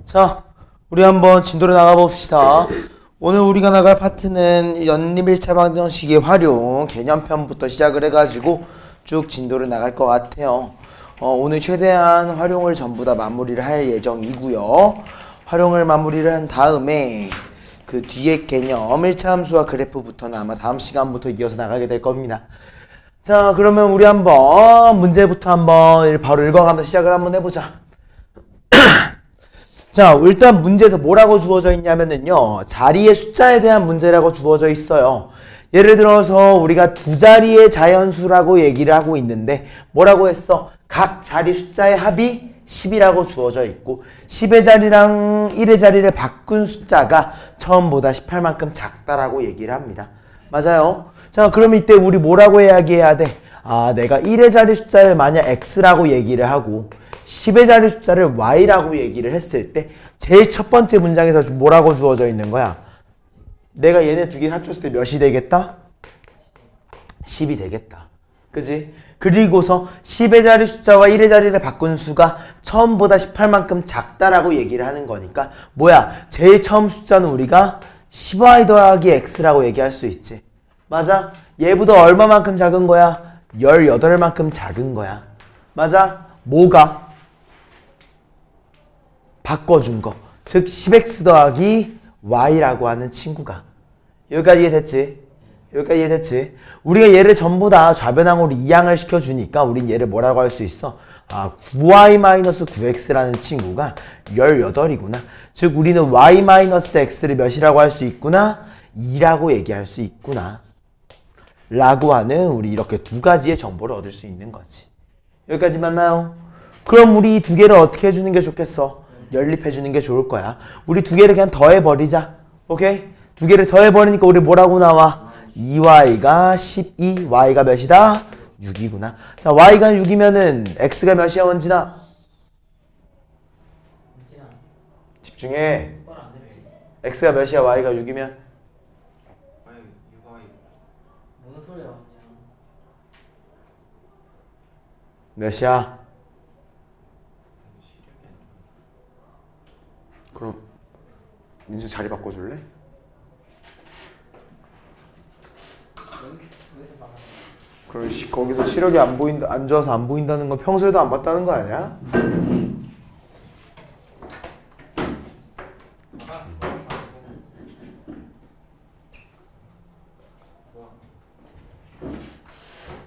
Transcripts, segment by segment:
자, 우리 한번 진도를 나가봅시다. 오늘 우리가 나갈 파트는 연립일차 방정식의 활용 개념편부터 시작을 해가지고 쭉 진도를 나갈 것 같아요. 오늘 최대한 활용을 전부 다 마무리를 할 예정이고요. 활용을 마무리를 한 다음에 그 뒤에 개념 1차 함수와 그래프부터는 아마 다음 시간부터 이어서 나가게 될 겁니다. 자, 그러면 우리 한번 문제부터 한번 바로 읽어가면서 시작을 한번 해보자. 자, 일단 문제에서 뭐라고 주어져 있냐면은요, 자리의 숫자에 대한 문제라고 주어져 있어요. 예를 들어서 우리가 두 자리의 자연수라고 얘기를 하고 있는데 뭐라고 했어? 각 자리 숫자의 합이 10이라고 주어져 있고 10의 자리랑 1의 자리를 바꾼 숫자가 처음보다 18만큼 작다라고 얘기를 합니다. 맞아요. 자, 그러면 이때 우리 뭐라고 이야기해야 돼? 아, 내가 1의 자리 숫자를 만약 x라고 얘기를 하고 10의 자리 숫자를 y라고 얘기를 했을 때 제일 첫 번째 문장에서 뭐라고 주어져 있는 거야? 내가 얘네 두 개 합쳤을 때 몇이 되겠다? 10이 되겠다. 그지? 그리고서 10의 자리 숫자와 1의 자리를 바꾼 수가 처음보다 18만큼 작다라고 얘기를 하는 거니까 뭐야? 제일 처음 숫자는 우리가 10y 더하기 x라고 얘기할 수 있지. 맞아? 얘보다 얼마만큼 작은 거야? 18만큼 작은 거야. 맞아? 뭐가? 바꿔준 거. 즉 10x 더하기 y라고 하는 친구가. 여기까지 이해됐지? 여기까지 이해됐지? 우리가 얘를 전부 다 좌변항으로 이항을 시켜주니까 우린 얘를 뭐라고 할 수 있어? 아, 9y-9x라는 친구가 18이구나. 즉 우리는 y-x를 몇이라고 할 수 있구나? 2라고 얘기할 수 있구나. 라고 하는 우리 이렇게 두 가지의 정보를 얻을 수 있는 거지. 여기까지 맞나요? 그럼 우리 이 두 개를 어떻게 해주는 게 좋겠어? 연립해주는 게 좋을 거야. 우리 두 개를 그냥 더해버리자. 오케이? 두 개를 더해버리니까 우리 뭐라고 나와? 2y가 12, y가 몇이다? 6이구나. 자, y가 6이면은 x가 몇이야, 원진아? 집중해. x가 몇이야, y가 6이면? 몇이야? 그럼 민수 자리 바꿔줄래? 그럼 거기서 시력이 안 보인다, 안 좋아서 안 보인다는 건 평소에도 안 봤다는 거 아니야?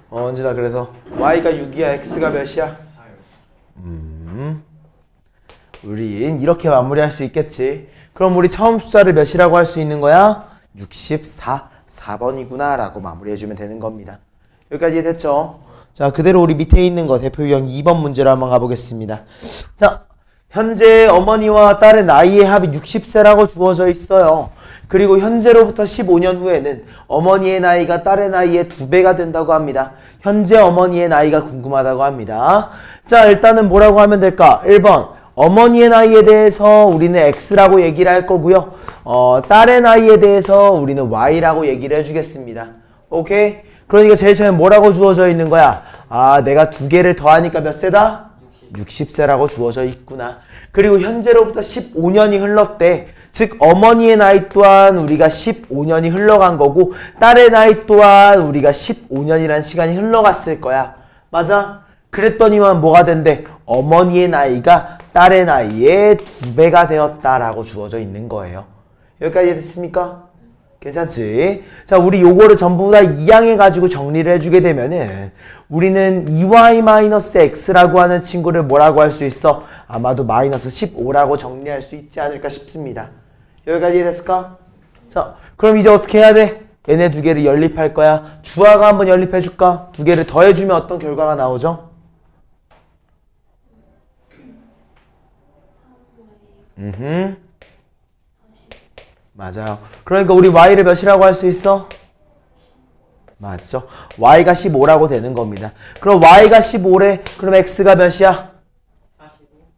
언제나 그래서 y가 6이야, x가 몇이야? 4요. 우린 이렇게 마무리할 수 있겠지. 그럼 우리 처음 숫자를 몇이라고 할 수 있는 거야? 64, 4번이구나 라고 마무리해주면 되는 겁니다. 여기까지 이해됐죠? 자, 그대로 우리 밑에 있는 거 대표 유형 2번 문제로 한번 가보겠습니다. 자, 현재 어머니와 딸의 나이의 합이 60세라고 주어져 있어요. 그리고 현재로부터 15년 후에는 어머니의 나이가 딸의 나이의 2배가 된다고 합니다. 현재 어머니의 나이가 궁금하다고 합니다. 자, 일단은 뭐라고 하면 될까? 1번 어머니의 나이에 대해서 우리는 x라고 얘기를 할 거고요. 딸의 나이에 대해서 우리는 y라고 얘기를 해주겠습니다. 오케이? 그러니까 제일 처음에 뭐라고 주어져 있는 거야? 아, 내가 두 개를 더하니까 몇 세다? 60세라고 주어져 있구나. 그리고 현재로부터 15년이 흘렀대. 즉 어머니의 나이 또한 우리가 15년이 흘러간 거고 딸의 나이 또한 우리가 15년이라는 시간이 흘러갔을 거야. 맞아? 그랬더니만 뭐가 된대? 어머니의 나이가 딸의 나이의 2배가 되었다라고 주어져 있는 거예요. 여기까지 됐습니까? 괜찮지? 자, 우리 요거를 전부 다 이항해가지고 정리를 해주게 되면은 우리는 2y-x라고 하는 친구를 뭐라고 할 수 있어? 아마도 마이너스 15라고 정리할 수 있지 않을까 싶습니다. 여기까지 됐을까? 자, 그럼 이제 어떻게 해야 돼? 얘네 두 개를 연립할 거야. 주화가 한번 연립해줄까? 두 개를 더해주면 어떤 결과가 나오죠? 맞아요. 그러니까 우리 y를 몇이라고 할 수 있어? 맞죠? y가 15라고 되는 겁니다. 그럼 y가 15래. 그럼 x가 몇이야? 45.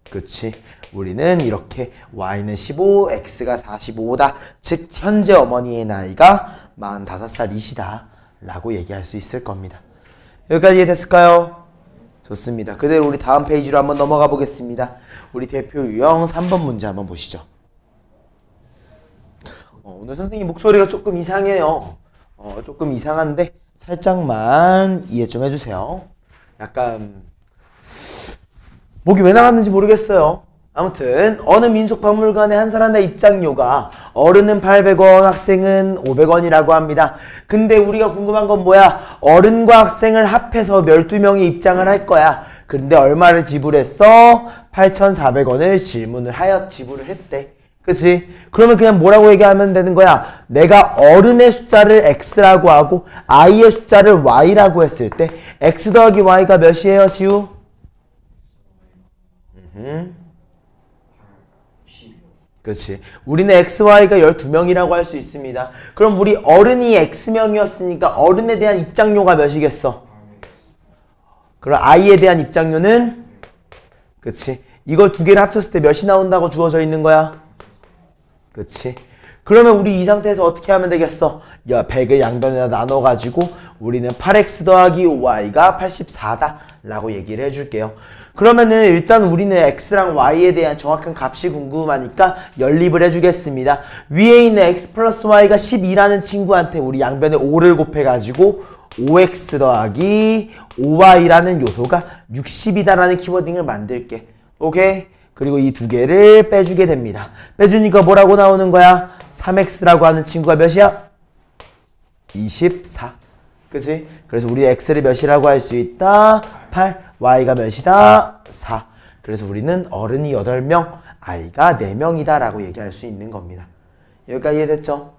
그치. 우리는 이렇게 y는 15, x가 45다. 즉 현재 어머니의 나이가 45살이시다 라고 얘기할 수 있을 겁니다. 여기까지 이해됐을까요? 좋습니다. 그대로 우리 다음 페이지로 한번 넘어가 보겠습니다. 우리 대표 유형 3번 문제 한번 보시죠. 오늘 선생님 목소리가 조금 이상해요. 조금 이상한데 살짝만 이해 좀 해주세요. 약간 목이 왜 나갔는지 모르겠어요. 아무튼 어느 민속박물관의 한 사람의 입장료가 어른은 800원, 학생은 500원이라고 합니다. 근데 우리가 궁금한 건 뭐야? 어른과 학생을 합해서 12명이 입장을 할 거야. 근데 얼마를 지불했어? 8,400원을 질문을 하여 지불을 했대. 그치? 그러면 그냥 뭐라고 얘기하면 되는 거야? 내가 어른의 숫자를 x라고 하고 i의 숫자를 y라고 했을 때 x 더하기 y가 몇이에요, 지우? 그렇지. 우리는 XY가 12명이라고 할 수 있습니다. 그럼 우리 어른이 X명이었으니까 어른에 대한 입장료가 몇이겠어? 그럼 I에 대한 입장료는? 그렇지. 이걸 두 개를 합쳤을 때 몇이 나온다고 주어져 있는 거야? 그렇지. 그러면 우리 이 상태에서 어떻게 하면 되겠어? 100을 양변에다 나눠가지고 우리는 8x 더하기 5y가 84다 라고 얘기를 해줄게요. 그러면은 일단 우리는 x랑 y에 대한 정확한 값이 궁금하니까 연립을 해주겠습니다. 위에 있는 x 플러스 y가 12라는 친구한테 우리 양변에 5를 곱해가지고 5x 더하기 5y라는 요소가 60이다라는 키워딩을 만들게. 오케이? 그리고 이 두 개를 빼주게 됩니다. 빼주니까 뭐라고 나오는 거야? 3x라고 하는 친구가 몇이야? 24. 그치? 그래서 우리 x를 몇이라고 할 수 있다? 8. y가 몇이다? 4. 그래서 우리는 어른이 8명, 아이가 4명이다 라고 얘기할 수 있는 겁니다. 여기까지 이해됐죠?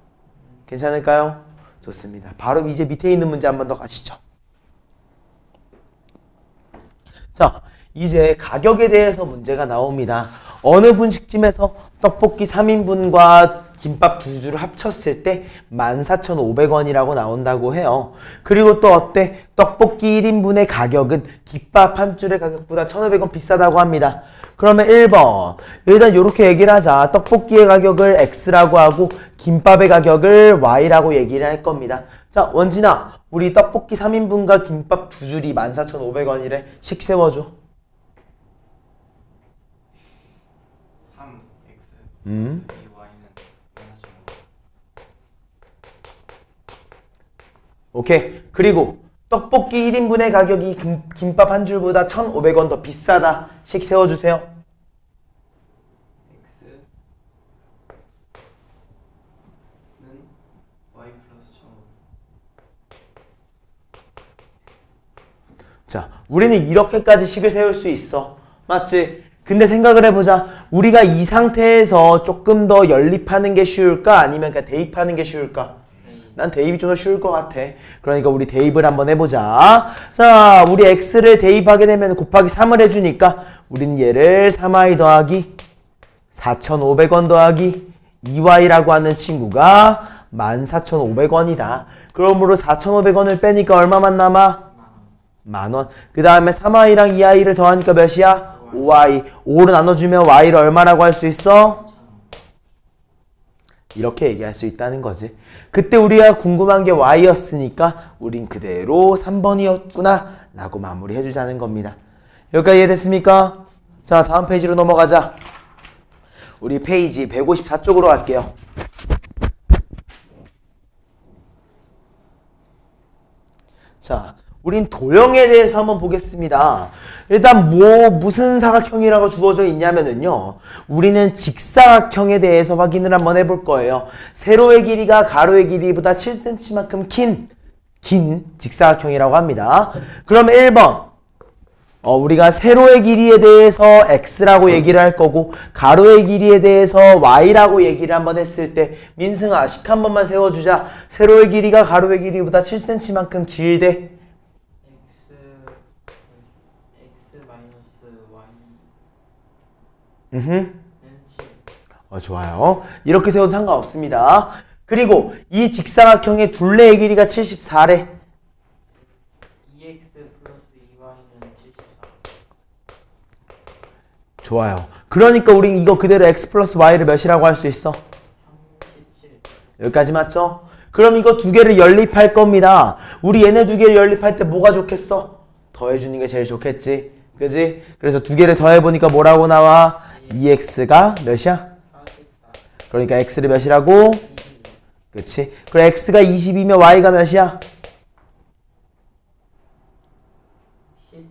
괜찮을까요? 좋습니다. 바로 이제 밑에 있는 문제 한 번 더 가시죠. 자, 이제 가격에 대해서 문제가 나옵니다. 어느 분식집에서 떡볶이 3인분과 김밥 2주를 합쳤을 때 14,500원이라고 나온다고 해요. 그리고 또 어때? 떡볶이 1인분의 가격은 김밥 한 줄의 가격보다 1,500원 비싸다고 합니다. 그러면 1번. 일단 이렇게 얘기를 하자. 떡볶이의 가격을 X라고 하고 김밥의 가격을 Y라고 얘기를 할 겁니다. 자, 원진아. 우리 떡볶이 3인분과 김밥 2줄이 14,500원이래. 식 세워줘. 3x 오케이. 그리고 떡볶이 1인분의 가격이 김밥 한 줄보다 1,500원 더 비싸다. 식 세워주세요. x는 y 플러스 1,500. 자, 우리는 이렇게까지 식을 세울 수 있어. 맞지? 근데 생각을 해보자. 우리가 이 상태에서 조금 더 연립하는 게 쉬울까? 아니면 그냥 대입하는 게 쉬울까? 난 대입이 좀 더 쉬울 것 같아. 그러니까 우리 대입을 한번 해보자. 자, 우리 x를 대입하게 되면 곱하기 3을 해주니까 우리는 얘를 3y 더하기 4,500원 더하기 2y라고 하는 친구가 14,500원이다. 그러므로 4,500원을 빼니까 얼마만 남아? 만원. 그 다음에 3y랑 2y를 더하니까 몇이야? 5y. 5로 나눠주면 y를 얼마라고 할 수 있어? 이렇게 얘기할 수 있다는 거지. 그때 우리가 궁금한 게 y였으니까 우린 그대로 3번이었구나 라고 마무리해주자는 겁니다. 여기까지 이해됐습니까? 자, 다음 페이지로 넘어가자. 우리 페이지 154쪽으로 갈게요. 자, 우린 도형에 대해서 한번 보겠습니다. 일단 무슨 사각형이라고 주어져 있냐면은요. 우리는 직사각형에 대해서 확인을 한번 해볼 거예요. 세로의 길이가 가로의 길이보다 7cm만큼 긴 직사각형이라고 합니다. 그럼 1번. 우리가 세로의 길이에 대해서 x라고 얘기를 할 거고 가로의 길이에 대해서 y라고 얘기를 한번 했을 때 민승아 식 한 번만 세워주자. 세로의 길이가 가로의 길이보다 7cm만큼 길대. 좋아요. 이렇게 세워도 상관없습니다. 그리고 이 직사각형의 둘레의 길이가 74래. 2x 플러스 2y는 74. 좋아요. 그러니까 우린 이거 그대로 x 플러스 y를 몇이라고 할 수 있어? 37. 여기까지 맞죠? 그럼 이거 두 개를 연립할 겁니다. 우리 얘네 두 개를 연립할 때 뭐가 좋겠어? 더해주는 게 제일 좋겠지. 그지? 그래서 두 개를 더해보니까 뭐라고 나와? 2x가 몇이야? 44. 그러니까 x를 몇이라고? 그치? 그럼 x가 20이면 y가 몇이야? 15.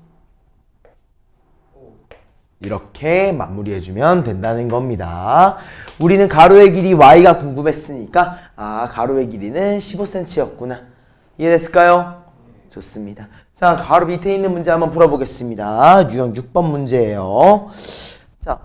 이렇게 마무리해주면 된다는 겁니다. 우리는 가로의 길이 y가 궁금했으니까 가로의 길이는 15cm였구나. 이해됐을까요? 좋습니다. 자, 가로 밑에 있는 문제 한번 풀어보겠습니다. 유형 6번 문제예요. 자,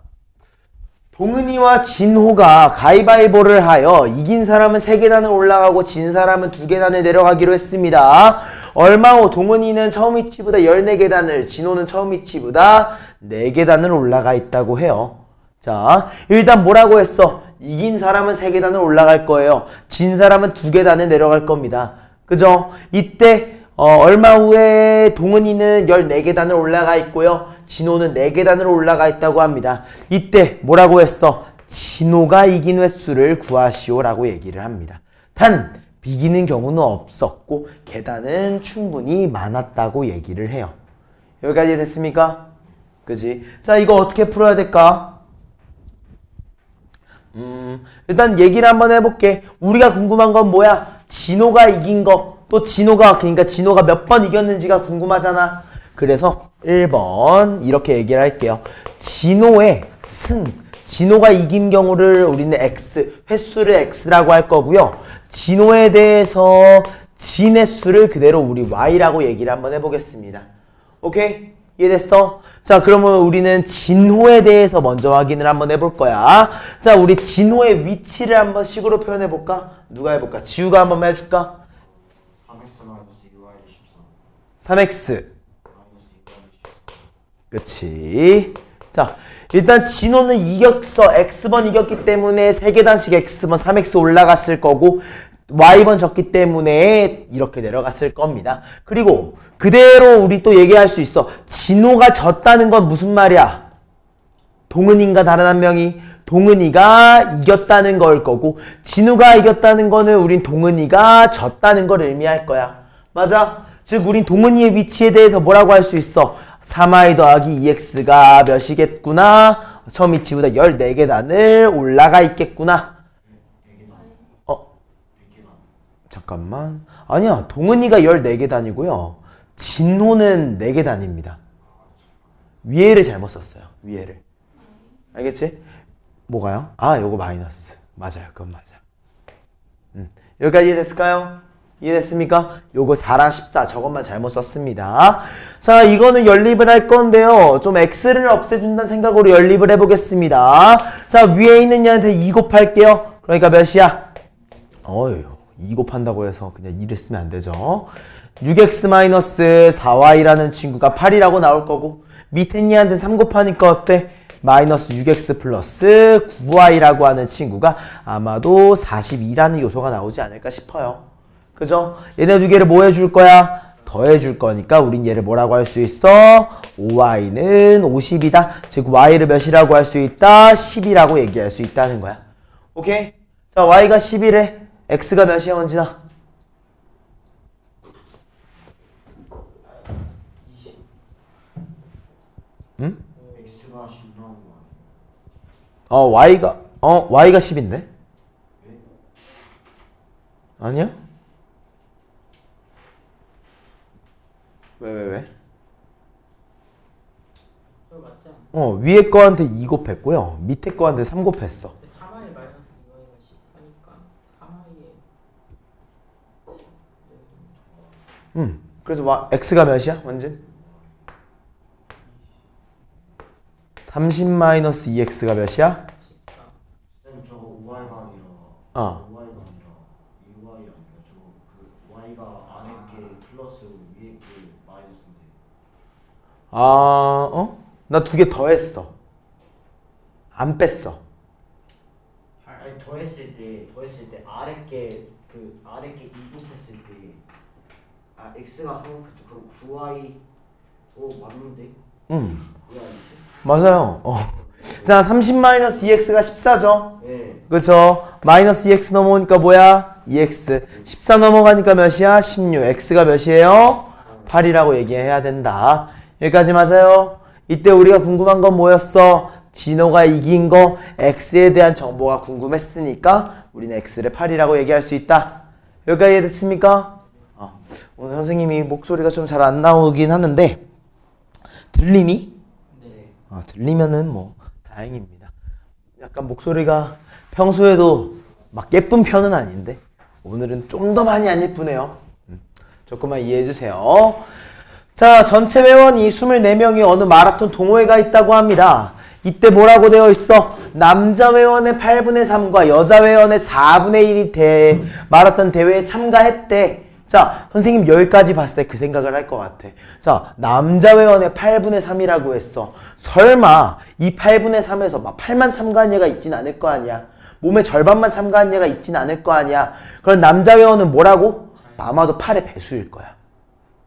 동은이와 진호가 가위바위보를 하여 이긴 사람은 3계단을 올라가고 진 사람은 2계단을 내려가기로 했습니다. 얼마 후 동은이는 처음 위치보다 14계단을, 진호는 처음 위치보다 4계단을 올라가 있다고 해요. 자, 일단 뭐라고 했어? 이긴 사람은 3계단을 올라갈 거예요. 진 사람은 2계단을 내려갈 겁니다. 그죠? 이때 얼마 후에 동은이는 14계단을 올라가 있고요. 진호는 4계단으로 올라가 있다고 합니다. 이때 뭐라고 했어? 진호가 이긴 횟수를 구하시오라고 얘기를 합니다. 단 비기는 경우는 없었고 계단은 충분히 많았다고 얘기를 해요. 여기까지 됐습니까? 그지? 자, 이거 어떻게 풀어야 될까? 일단 얘기를 한번 해볼게. 우리가 궁금한 건 뭐야? 진호가 이긴 거, 또 그러니까 진호가 몇 번 이겼는지가 궁금하잖아. 그래서 1번 이렇게 얘기를 할게요. 진호의 승, 진호가 이긴 경우를 우리는 x, 횟수를 x라고 할 거고요. 진호에 대해서 진 횟수를 그대로 우리 y라고 얘기를 한번 해보겠습니다. 오케이? 이해됐어? 자, 그러면 우리는 진호에 대해서 먼저 확인을 한번 해볼 거야. 자, 우리 진호의 위치를 한번 식으로 표현해볼까? 누가 해볼까? 지우가 한번 해줄까? 3x 2y 14 그치? 자, 일단 진호는 이겼어. x번 이겼기 때문에 3계단씩 x번 3x 올라갔을 거고 y번 졌기 때문에 이렇게 내려갔을 겁니다. 그리고 그대로 우리 또 얘기할 수 있어. 진호가 졌다는 건 무슨 말이야? 동은이인가 다른 한 명이? 동은이가 이겼다는 걸 거고 진호가 이겼다는 거는 우린 동은이가 졌다는 걸 의미할 거야. 맞아? 즉 우린 동은이의 위치에 대해서 뭐라고 할 수 있어? 3y 더하기 2x가 몇이겠구나? 처음 위치보다 14계단을 올라가 있겠구나. 잠깐만. 아니야. 동은이가 14계단이고요. 진호는 4계단입니다. 위에를 잘못 썼어요. 위에를. 알겠지? 뭐가요? 요거 마이너스. 맞아요. 그건 맞아. 여기까지 이해됐을까요? 이해됐습니까? 요거 4랑 14 저것만 잘못 썼습니다. 자, 이거는 연립을 할 건데요. 좀 x를 없애준다는 생각으로 연립을 해보겠습니다. 자, 위에 있는 얘한테 2 곱할게요. 그러니까 몇이야? 2 곱한다고 해서 그냥 2를 쓰면 안 되죠. 6x-4y라는 친구가 8이라고 나올 거고 밑에 얘한테 3 곱하니까 어때? 마이너스 6x 플러스 9y라고 하는 친구가 아마도 42라는 요소가 나오지 않을까 싶어요. 그죠? 얘네 두 개를 뭐 해줄 거야? 더해줄 거니까 우린 얘를 뭐라고 할 수 있어? 5y는 50이다. 즉 y를 몇이라고 할 수 있다? 10이라고 얘기할 수 있다는 거야. 오케이? 자, y가 10이래. x가 몇이야, 원진아? 20. 응? x가 10 나온 거 아니야? y가 10인데? 아니야? 왜? 그거 맞지 않아? 위에 거한테 2 곱했고요. 밑에 거한테 3 곱했어. 3y 마이너스 2y가 14니까 3y 그래서 x가 몇이야, 원진? 30-2x가 몇이야? 14. 쌤 저거 5y가 아니라 5y가 아니라 2y 아니라 저거 그 y가 아래 게 플러스 위에 게 마이너스인데 나 2개 더했어. 안 뺐어. 아니 더했을 때 아래 게 그 아래 게 2 곱했을 때 x가 3 곱했죠. 그럼 9y 맞는데? 왜 아니지? 맞아요. 자, 30-2x가 14죠? 네. 그쵸? 마이너스 2x 넘어오니까 뭐야? 2x. 14 넘어가니까 몇이야? 16. x가 몇이에요? 8이라고 얘기해야 된다. 여기까지 맞아요? 이때 우리가 궁금한 건 뭐였어? 진호가 이긴 거 x에 대한 정보가 궁금했으니까 우리는 x를 8이라고 얘기할 수 있다. 여기까지 이해됐습니까? 오늘 선생님이 목소리가 좀 잘 안 나오긴 하는데 들리니? 네. 들리면은 뭐 다행입니다. 약간 목소리가 평소에도 막 예쁜 편은 아닌데 오늘은 좀 더 많이 안 예쁘네요. 조금만 이해해 주세요. 자, 전체 회원이 24명이 어느 마라톤 동호회가 있다고 합니다. 이때 뭐라고 되어 있어? 남자 회원의 8분의 3과 여자 회원의 4분의 1이 마라톤 대회에 참가했대. 자, 선생님 여기까지 봤을 때 그 생각을 할 것 같아. 자, 남자 회원의 8분의 3이라고 했어. 설마 이 8분의 3에서 막 8만 참가한 얘가 있진 않을 거 아니야. 몸의 절반만 참가한 얘가 있진 않을 거 아니야. 그럼 남자 회원은 뭐라고? 아마도 8의 배수일 거야.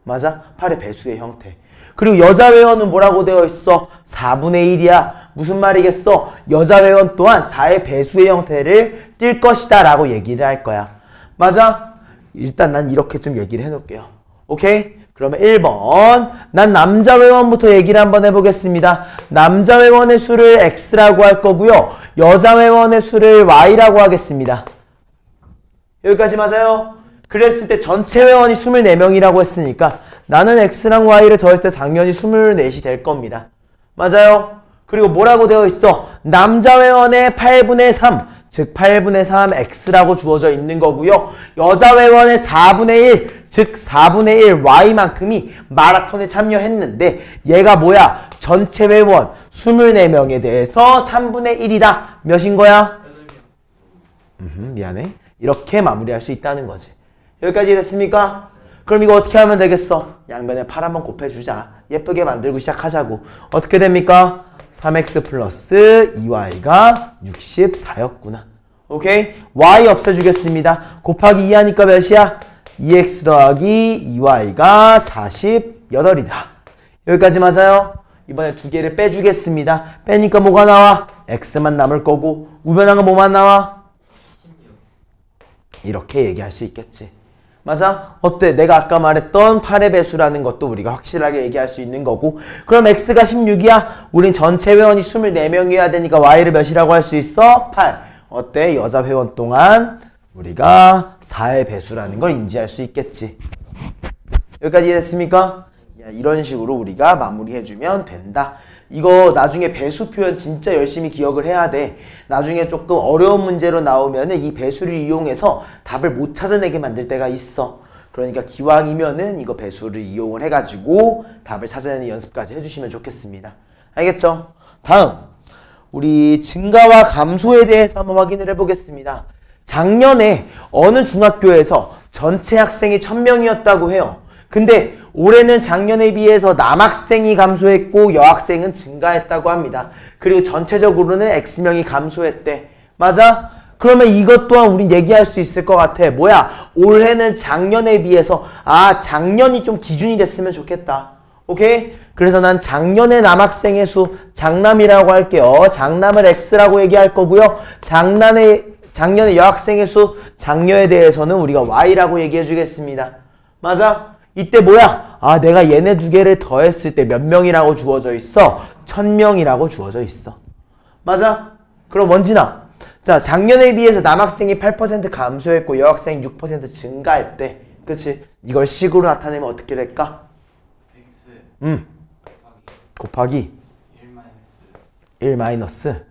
맞아? 8의 배수의 형태. 그리고 여자 회원은 뭐라고 되어 있어? 4분의 1이야. 무슨 말이겠어? 여자 회원 또한 4의 배수의 형태를 띌 것이다 라고 얘기를 할 거야. 맞아? 일단 난 이렇게 좀 얘기를 해놓을게요. 오케이? 그러면 1번. 난 남자 회원부터 얘기를 한번 해보겠습니다. 남자 회원의 수를 x라고 할 거고요. 여자 회원의 수를 y라고 하겠습니다. 여기까지 맞아요? 그랬을 때 전체 회원이 24명이라고 했으니까 나는 x랑 y를 더했을 때 당연히 24이 될 겁니다. 맞아요? 그리고 뭐라고 되어 있어? 남자 회원의 8분의 3, 즉 8분의 3 x라고 주어져 있는 거고요. 여자 회원의 4분의 1, 즉 4분의 1 y만큼이 마라톤에 참여했는데 얘가 뭐야? 전체 회원 24명에 대해서 3분의 1이다. 몇인 거야? 8명. 미안해. 이렇게 마무리할 수 있다는 거지. 여기까지 됐습니까? 그럼 이거 어떻게 하면 되겠어? 양변에 8 한번 곱해주자. 예쁘게 만들고 시작하자고. 어떻게 됩니까? 3x 플러스 2y가 64였구나. 오케이? y 없애주겠습니다. 곱하기 2 하니까 몇이야? 2x 더하기 2y가 48이다. 여기까지 맞아요? 이번에 두 개를 빼주겠습니다. 빼니까 뭐가 나와? x만 남을 거고 우변한 건 뭐만 나와? 16. 이렇게 얘기할 수 있겠지. 맞아? 어때? 내가 아까 말했던 8의 배수라는 것도 우리가 확실하게 얘기할 수 있는 거고. 그럼 x가 16이야? 우린 전체 회원이 24명이어야 되니까 y를 몇이라고 할 수 있어? 8. 어때? 여자 회원 동안 우리가 4의 배수라는 걸 인지할 수 있겠지. 여기까지 이해됐습니까? 이런 식으로 우리가 마무리해주면 된다. 이거 나중에 배수 표현 진짜 열심히 기억을 해야 돼. 나중에 조금 어려운 문제로 나오면은 이 배수를 이용해서 답을 못 찾아내게 만들 때가 있어. 그러니까 기왕이면은 이거 배수를 이용을 해가지고 답을 찾아내는 연습까지 해주시면 좋겠습니다. 알겠죠? 다음 우리 증가와 감소에 대해서 한번 확인을 해보겠습니다. 작년에 어느 중학교에서 전체 학생이 1000명이었다고 해요. 근데 올해는 작년에 비해서 남학생이 감소했고 여학생은 증가했다고 합니다. 그리고 전체적으로는 X명이 감소했대. 맞아? 그러면 이것 또한 우린 얘기할 수 있을 것 같아. 뭐야? 올해는 작년에 비해서 작년이 좀 기준이 됐으면 좋겠다. 오케이? 그래서 난 작년의 남학생의 수 장남이라고 할게요. 장남을 X라고 얘기할 거고요. 작년의 여학생의 수 장녀에 대해서는 우리가 Y라고 얘기해 주겠습니다. 맞아? 이때 뭐야? 내가 얘네 두 개를 더했을 때 몇 명이라고 주어져 있어? 1000명이라고 주어져 있어. 맞아? 그럼 원진아. 자, 작년에 비해서 남학생이 8% 감소했고 여학생이 6% 증가했대. 그치? 이걸 식으로 나타내면 어떻게 될까? x 곱하기 1 마이너스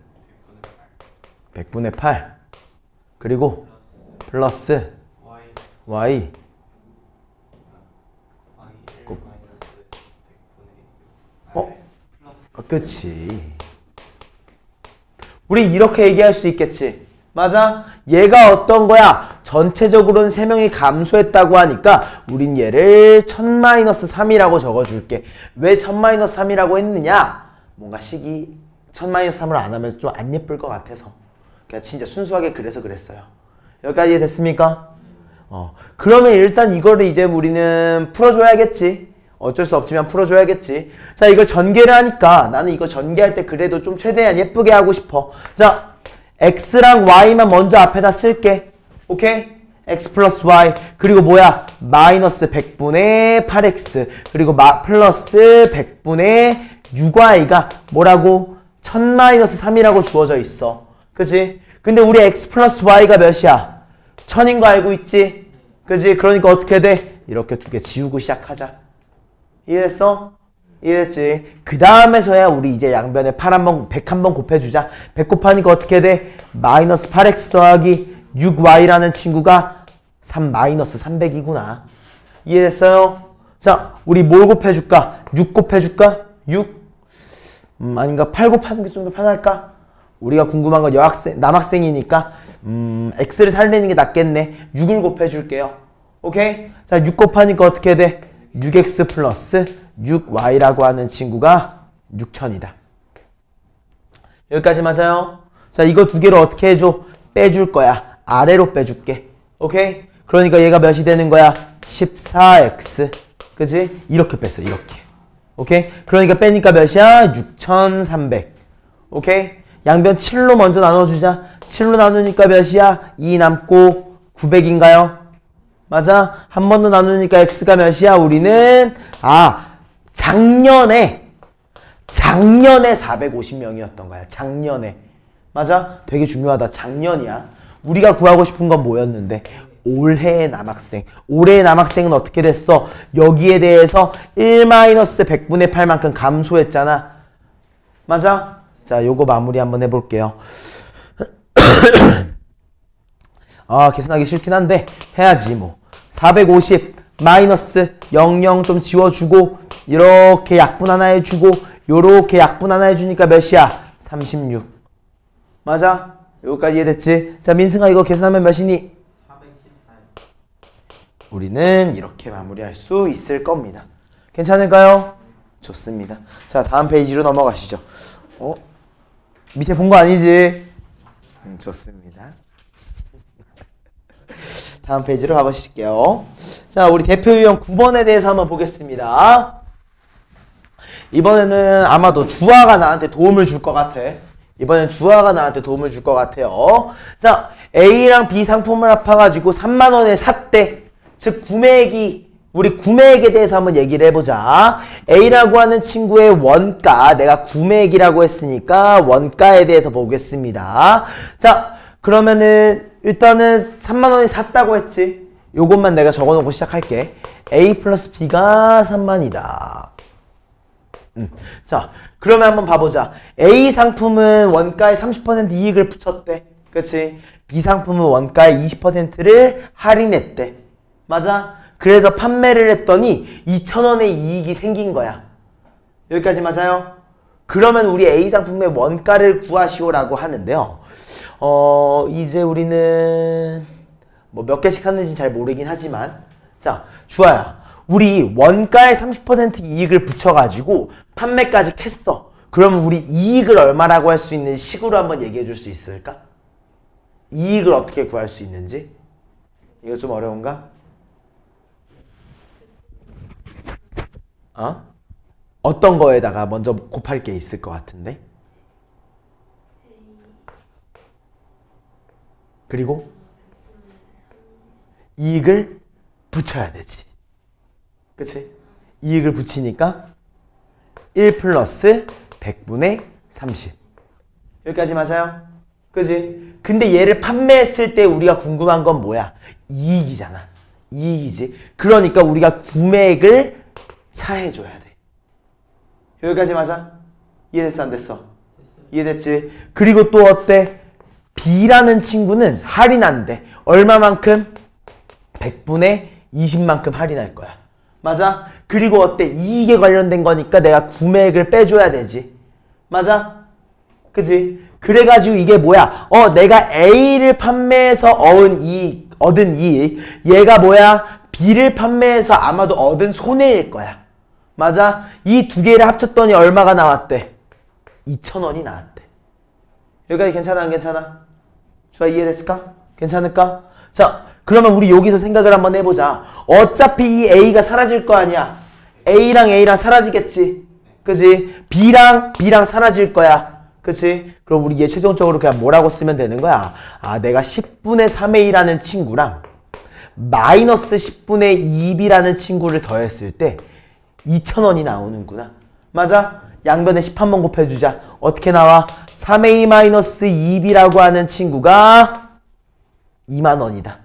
100분의 8 그리고 플러스 y 그치. 우리 이렇게 얘기할 수 있겠지. 맞아? 얘가 어떤 거야? 전체적으로는 3명이 감소했다고 하니까 우린 얘를 1000-3이라고 적어줄게. 왜 1000-3이라고 했느냐? 뭔가 식이 1000-3으로 안 하면 좀 안 예쁠 것 같아서 그냥 진짜 순수하게 그래서 그랬어요. 여기까지 됐습니까? 그러면 일단 이거를 이제 우리는 풀어줘야겠지. 어쩔 수 없지만 풀어줘야겠지. 자, 이걸 전개를 하니까 나는 이거 전개할 때 그래도 좀 최대한 예쁘게 하고 싶어. 자, x랑 y만 먼저 앞에다 쓸게. 오케이? x 플러스 y 그리고 뭐야 마이너스 100분의 8x 그리고 플러스 100분의 6y가 뭐라고 1000 마이너스 3이라고 주어져 있어. 그치? 근데 우리 x 플러스 y가 몇이야? 1000인 거 알고 있지? 그치? 그러니까 어떻게 돼? 이렇게 두 개 지우고 시작하자. 이해됐어? 이해됐지? 그 다음에서야 우리 이제 양변에 100 한번 곱해주자. 100 곱하니까 어떻게 돼? 마이너스 8x 더하기 6y라는 친구가 3 마이너스 300이구나. 이해됐어요? 자, 우리 뭘 곱해줄까? 6 곱해줄까? 6? 아닌가? 8 곱하는 게 좀 더 편할까? 우리가 궁금한 건 남학생이니까 x를 살리는 게 낫겠네. 6을 곱해줄게요. 오케이? 자, 6 곱하니까 어떻게 돼? 6x 플러스 6y라고 하는 친구가 6000이다. 여기까지 맞아요? 자, 이거 두 개를 어떻게 해줘? 빼줄 거야. 아래로 빼줄게. 오케이? 그러니까 얘가 몇이 되는 거야? 14x. 그치? 이렇게 뺐어. 이렇게. 오케이? 그러니까 빼니까 몇이야? 6300. 오케이? 양변 7로 먼저 나눠주자. 7로 나누니까 몇이야? 2 남고 900인가요? 맞아? 한 번 더 나누니까 x가 몇이야? 우리는 작년에 450명이었던 거야. 작년에. 맞아? 되게 중요하다. 작년이야. 우리가 구하고 싶은 건 뭐였는데? 올해의 남학생. 올해의 남학생은 어떻게 됐어? 여기에 대해서 1-100분의 8만큼 감소했잖아. 맞아? 자, 요거 마무리 한번 해볼게요. 계산하기 싫긴 한데 해야지 뭐. 450 마이너스 00 좀 지워주고 이렇게 약분 하나 해주고 요렇게 약분 하나 해주니까 몇이야? 36. 맞아? 여기까지 이해됐지? 자, 민승아 이거 계산하면 몇이니? 414요. 우리는 이렇게 마무리할 수 있을 겁니다. 괜찮을까요? 좋습니다. 자, 다음 페이지로 넘어가시죠. 밑에 본 거 아니지? 좋습니다. 다음 페이지로 가보실게요. 자, 우리 대표 유형 9번에 대해서 한번 보겠습니다. 이번에는 아마도 주아가 나한테 도움을 줄 것 같아. 이번엔 주아가 나한테 도움을 줄 것 같아요. 자, A랑 B 상품을 합해가지고 3만 원에 샀대. 즉 구매액이 우리 구매액에 대해서 한번 얘기를 해보자. A라고 하는 친구의 원가, 내가 구매액이라고 했으니까 원가에 대해서 보겠습니다. 자, 그러면은 일단은 3만 원이 샀다고 했지. 요것만 내가 적어놓고 시작할게. A 플러스 B가 3만이다. 자, 그러면 한번 봐보자. A 상품은 원가에 30% 이익을 붙였대. 그치? B 상품은 원가에 20%를 할인했대. 맞아? 그래서 판매를 했더니 2,000원의 이익이 생긴 거야. 여기까지 맞아요? 그러면 우리 A 상품의 원가를 구하시오라고 하는데요. 이제 우리는 뭐 몇 개씩 샀는지 잘 모르긴 하지만, 자, 주아야, 우리 원가에 30% 이익을 붙여가지고 판매까지 했어. 그러면 우리 이익을 얼마라고 할 수 있는 식으로 한번 얘기해 줄 수 있을까? 이익을 어떻게 구할 수 있는지? 이거 좀 어려운가? 어떤 거에다가 먼저 곱할 게 있을 것 같은데? 그리고 이익을 붙여야 되지. 그치? 이익을 붙이니까 1 플러스 100분의 30. 여기까지 맞아요? 그치? 근데 얘를 판매했을 때 우리가 궁금한 건 뭐야? 이익이잖아. 이익이지. 그러니까 우리가 구매액을 차해줘야 돼. 여기까지 맞아? 이해됐어? 안 됐어? 이해됐지? 그리고 또 어때? B라는 친구는 할인한대. 얼마만큼? 100분의 20만큼 할인할 거야. 맞아? 그리고 어때? 이익에 관련된 거니까 내가 구매액을 빼줘야 되지. 맞아? 그치? 그래가지고 이게 뭐야? 내가 A를 판매해서 얻은 이익. 얘가 뭐야? B를 판매해서 아마도 얻은 손해일 거야. 맞아? 이 두 개를 합쳤더니 얼마가 나왔대? 2,000원이 나왔대. 여기까지 괜찮아? 안 괜찮아? 주아 이해됐을까? 괜찮을까? 자, 그러면 우리 여기서 생각을 한번 해보자. 어차피 이 A가 사라질 거 아니야. A랑 A랑 사라지겠지. 그치? B랑 사라질 거야. 그치? 그럼 우리 얘 최종적으로 그냥 뭐라고 쓰면 되는 거야? 내가 10분의 3A라는 친구랑 마이너스 10분의 2b라는 친구를 더했을 때 2,000원이 나오는구나. 맞아? 양변에 10 한번 곱해주자. 어떻게 나와? 3a 마이너스 2b라고 하는 친구가 2만원이다.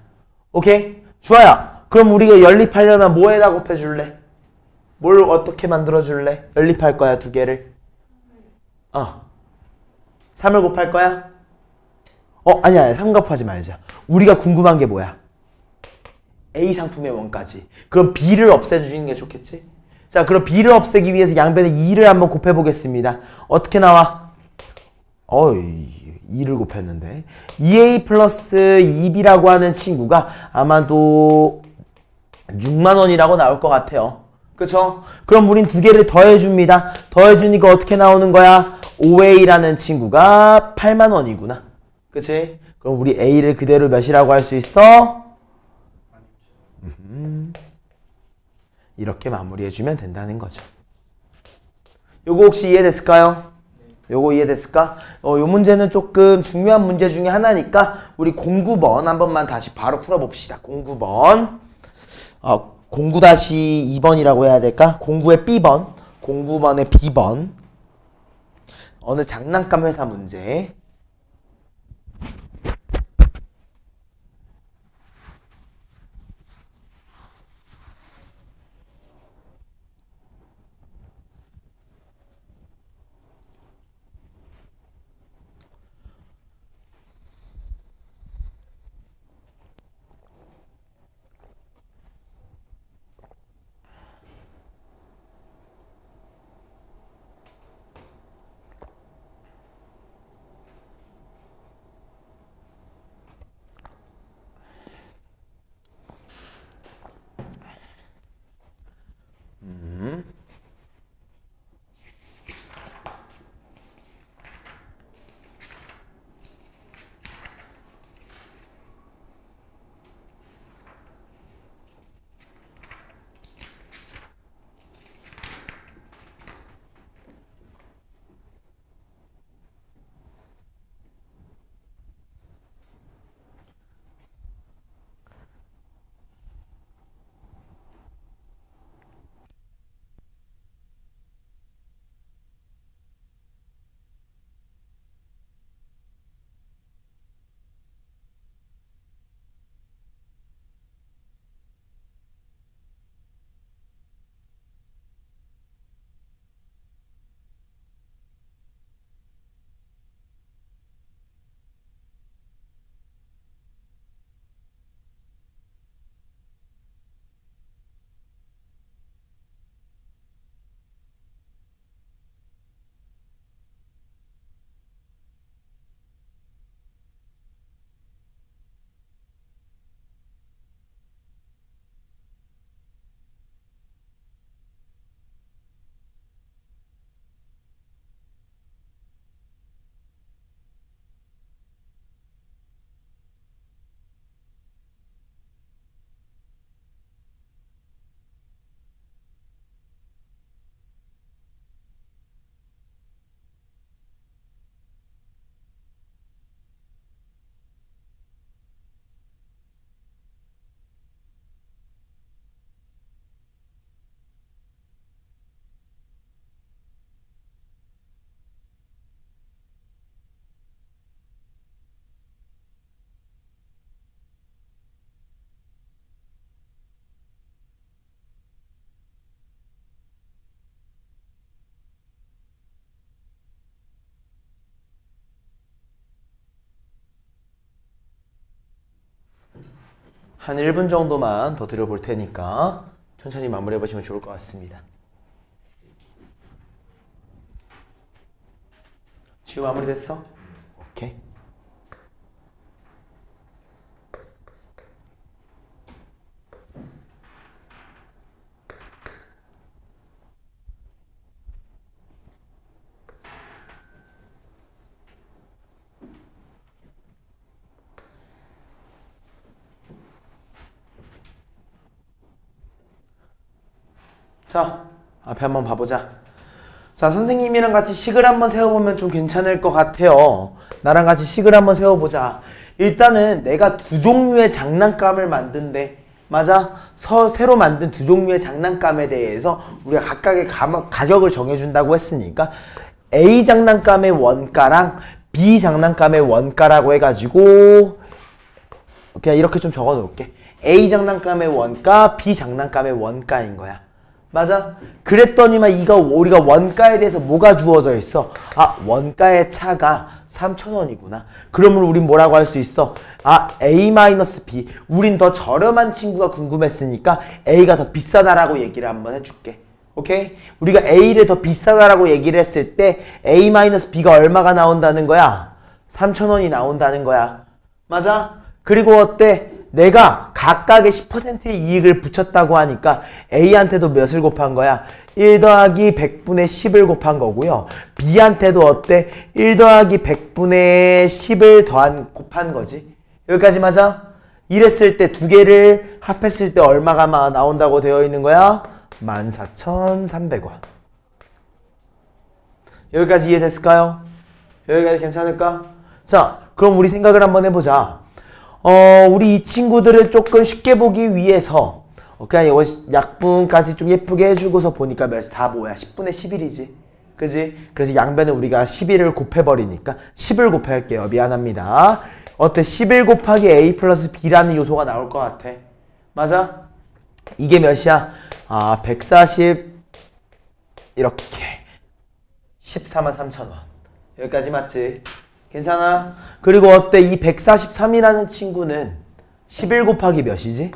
오케이? 좋아요. 그럼 우리가 연립하려면 뭐에다 곱해줄래? 뭘 어떻게 만들어줄래? 연립할 거야, 두 개를. 3을 곱할 거야? 아니야. 3 곱하지 말자. 우리가 궁금한 게 뭐야? A 상품의 원까지. 그럼 B를 없애주는 게 좋겠지? 자, 그럼 B를 없애기 위해서 양변에 2를 한번 곱해보겠습니다. 어떻게 나와? 2를 곱했는데 2A 플러스 2B라고 하는 친구가 아마도 6만원이라고 나올 것 같아요. 그쵸? 그럼 우린 두 개를 더해줍니다. 더해주니까 어떻게 나오는 거야? 5A라는 친구가 8만원이구나. 그치? 그럼 우리 A를 그대로 몇이라고 할 수 있어? 이렇게 마무리해주면 된다는 거죠. 요거 혹시 이해됐을까요? 요거 이해됐을까? 요 문제는 조금 중요한 문제 중에 하나니까 우리 09번 한 번만 다시 바로 풀어봅시다. 09번 09-2번이라고 해야 될까? 09의 B번 09번의 B번 어느 장난감 회사 문제. 한 1분 정도만 더 드려볼 테니까 천천히 마무리해 보시면 좋을 것 같습니다. 지우 마무리됐어? 오케이. 자, 앞에 한번 봐보자. 자, 선생님이랑 같이 식을 한번 세워보면 좀 괜찮을 것 같아요. 나랑 같이 식을 한번 세워보자. 일단은 내가 두 종류의 장난감을 만든대. 맞아? 새로 만든 두 종류의 장난감에 대해서 우리가 각각의 가격을 정해준다고 했으니까 A 장난감의 원가랑 B 장난감의 원가라고 해가지고 그냥 이렇게 좀 적어 놓을게. A 장난감의 원가, B 장난감의 원가인 거야. 맞아? 그랬더니만 우리가 원가에 대해서 뭐가 주어져 있어? 아, 원가의 차가 3,000원이구나. 그러면 우린 뭐라고 할 수 있어? 아, A-B. 우린 더 저렴한 친구가 궁금했으니까 A가 더 비싸다라고 얘기를 한번 해줄게. 오케이? 우리가 A를 더 비싸다라고 얘기를 했을 때 A-B가 얼마가 나온다는 거야? 3,000원이 나온다는 거야. 맞아? 그리고 어때? 내가 각각의 10%의 이익을 붙였다고 하니까 A한테도 몇을 곱한 거야? 1 더하기 100분의 10을 곱한 거고요. B한테도 어때? 1 더하기 100분의 10을 곱한 거지. 여기까지 맞아? 이랬을 때 두 개를 합했을 때 얼마가 나온다고 되어 있는 거야? 14,300원. 여기까지 이해됐을까요? 여기까지 괜찮을까? 자, 그럼 우리 생각을 한번 해보자. 우리 이 친구들을 조금 쉽게 보기 위해서 그냥 이거 약분까지 좀 예쁘게 해주고서 보니까 다 뭐야? 10분의 11이지. 그지? 그래서 양변에 우리가 11을 곱해버리니까 10을 곱할게요. 미안합니다. 어때? 11 곱하기 A 플러스 B라는 요소가 나올 것 같아. 맞아? 이게 몇이야? 아, 140 이렇게 143,000원. 여기까지 맞지? 괜찮아? 그리고 어때? 이 143이라는 친구는 11 곱하기 몇이지?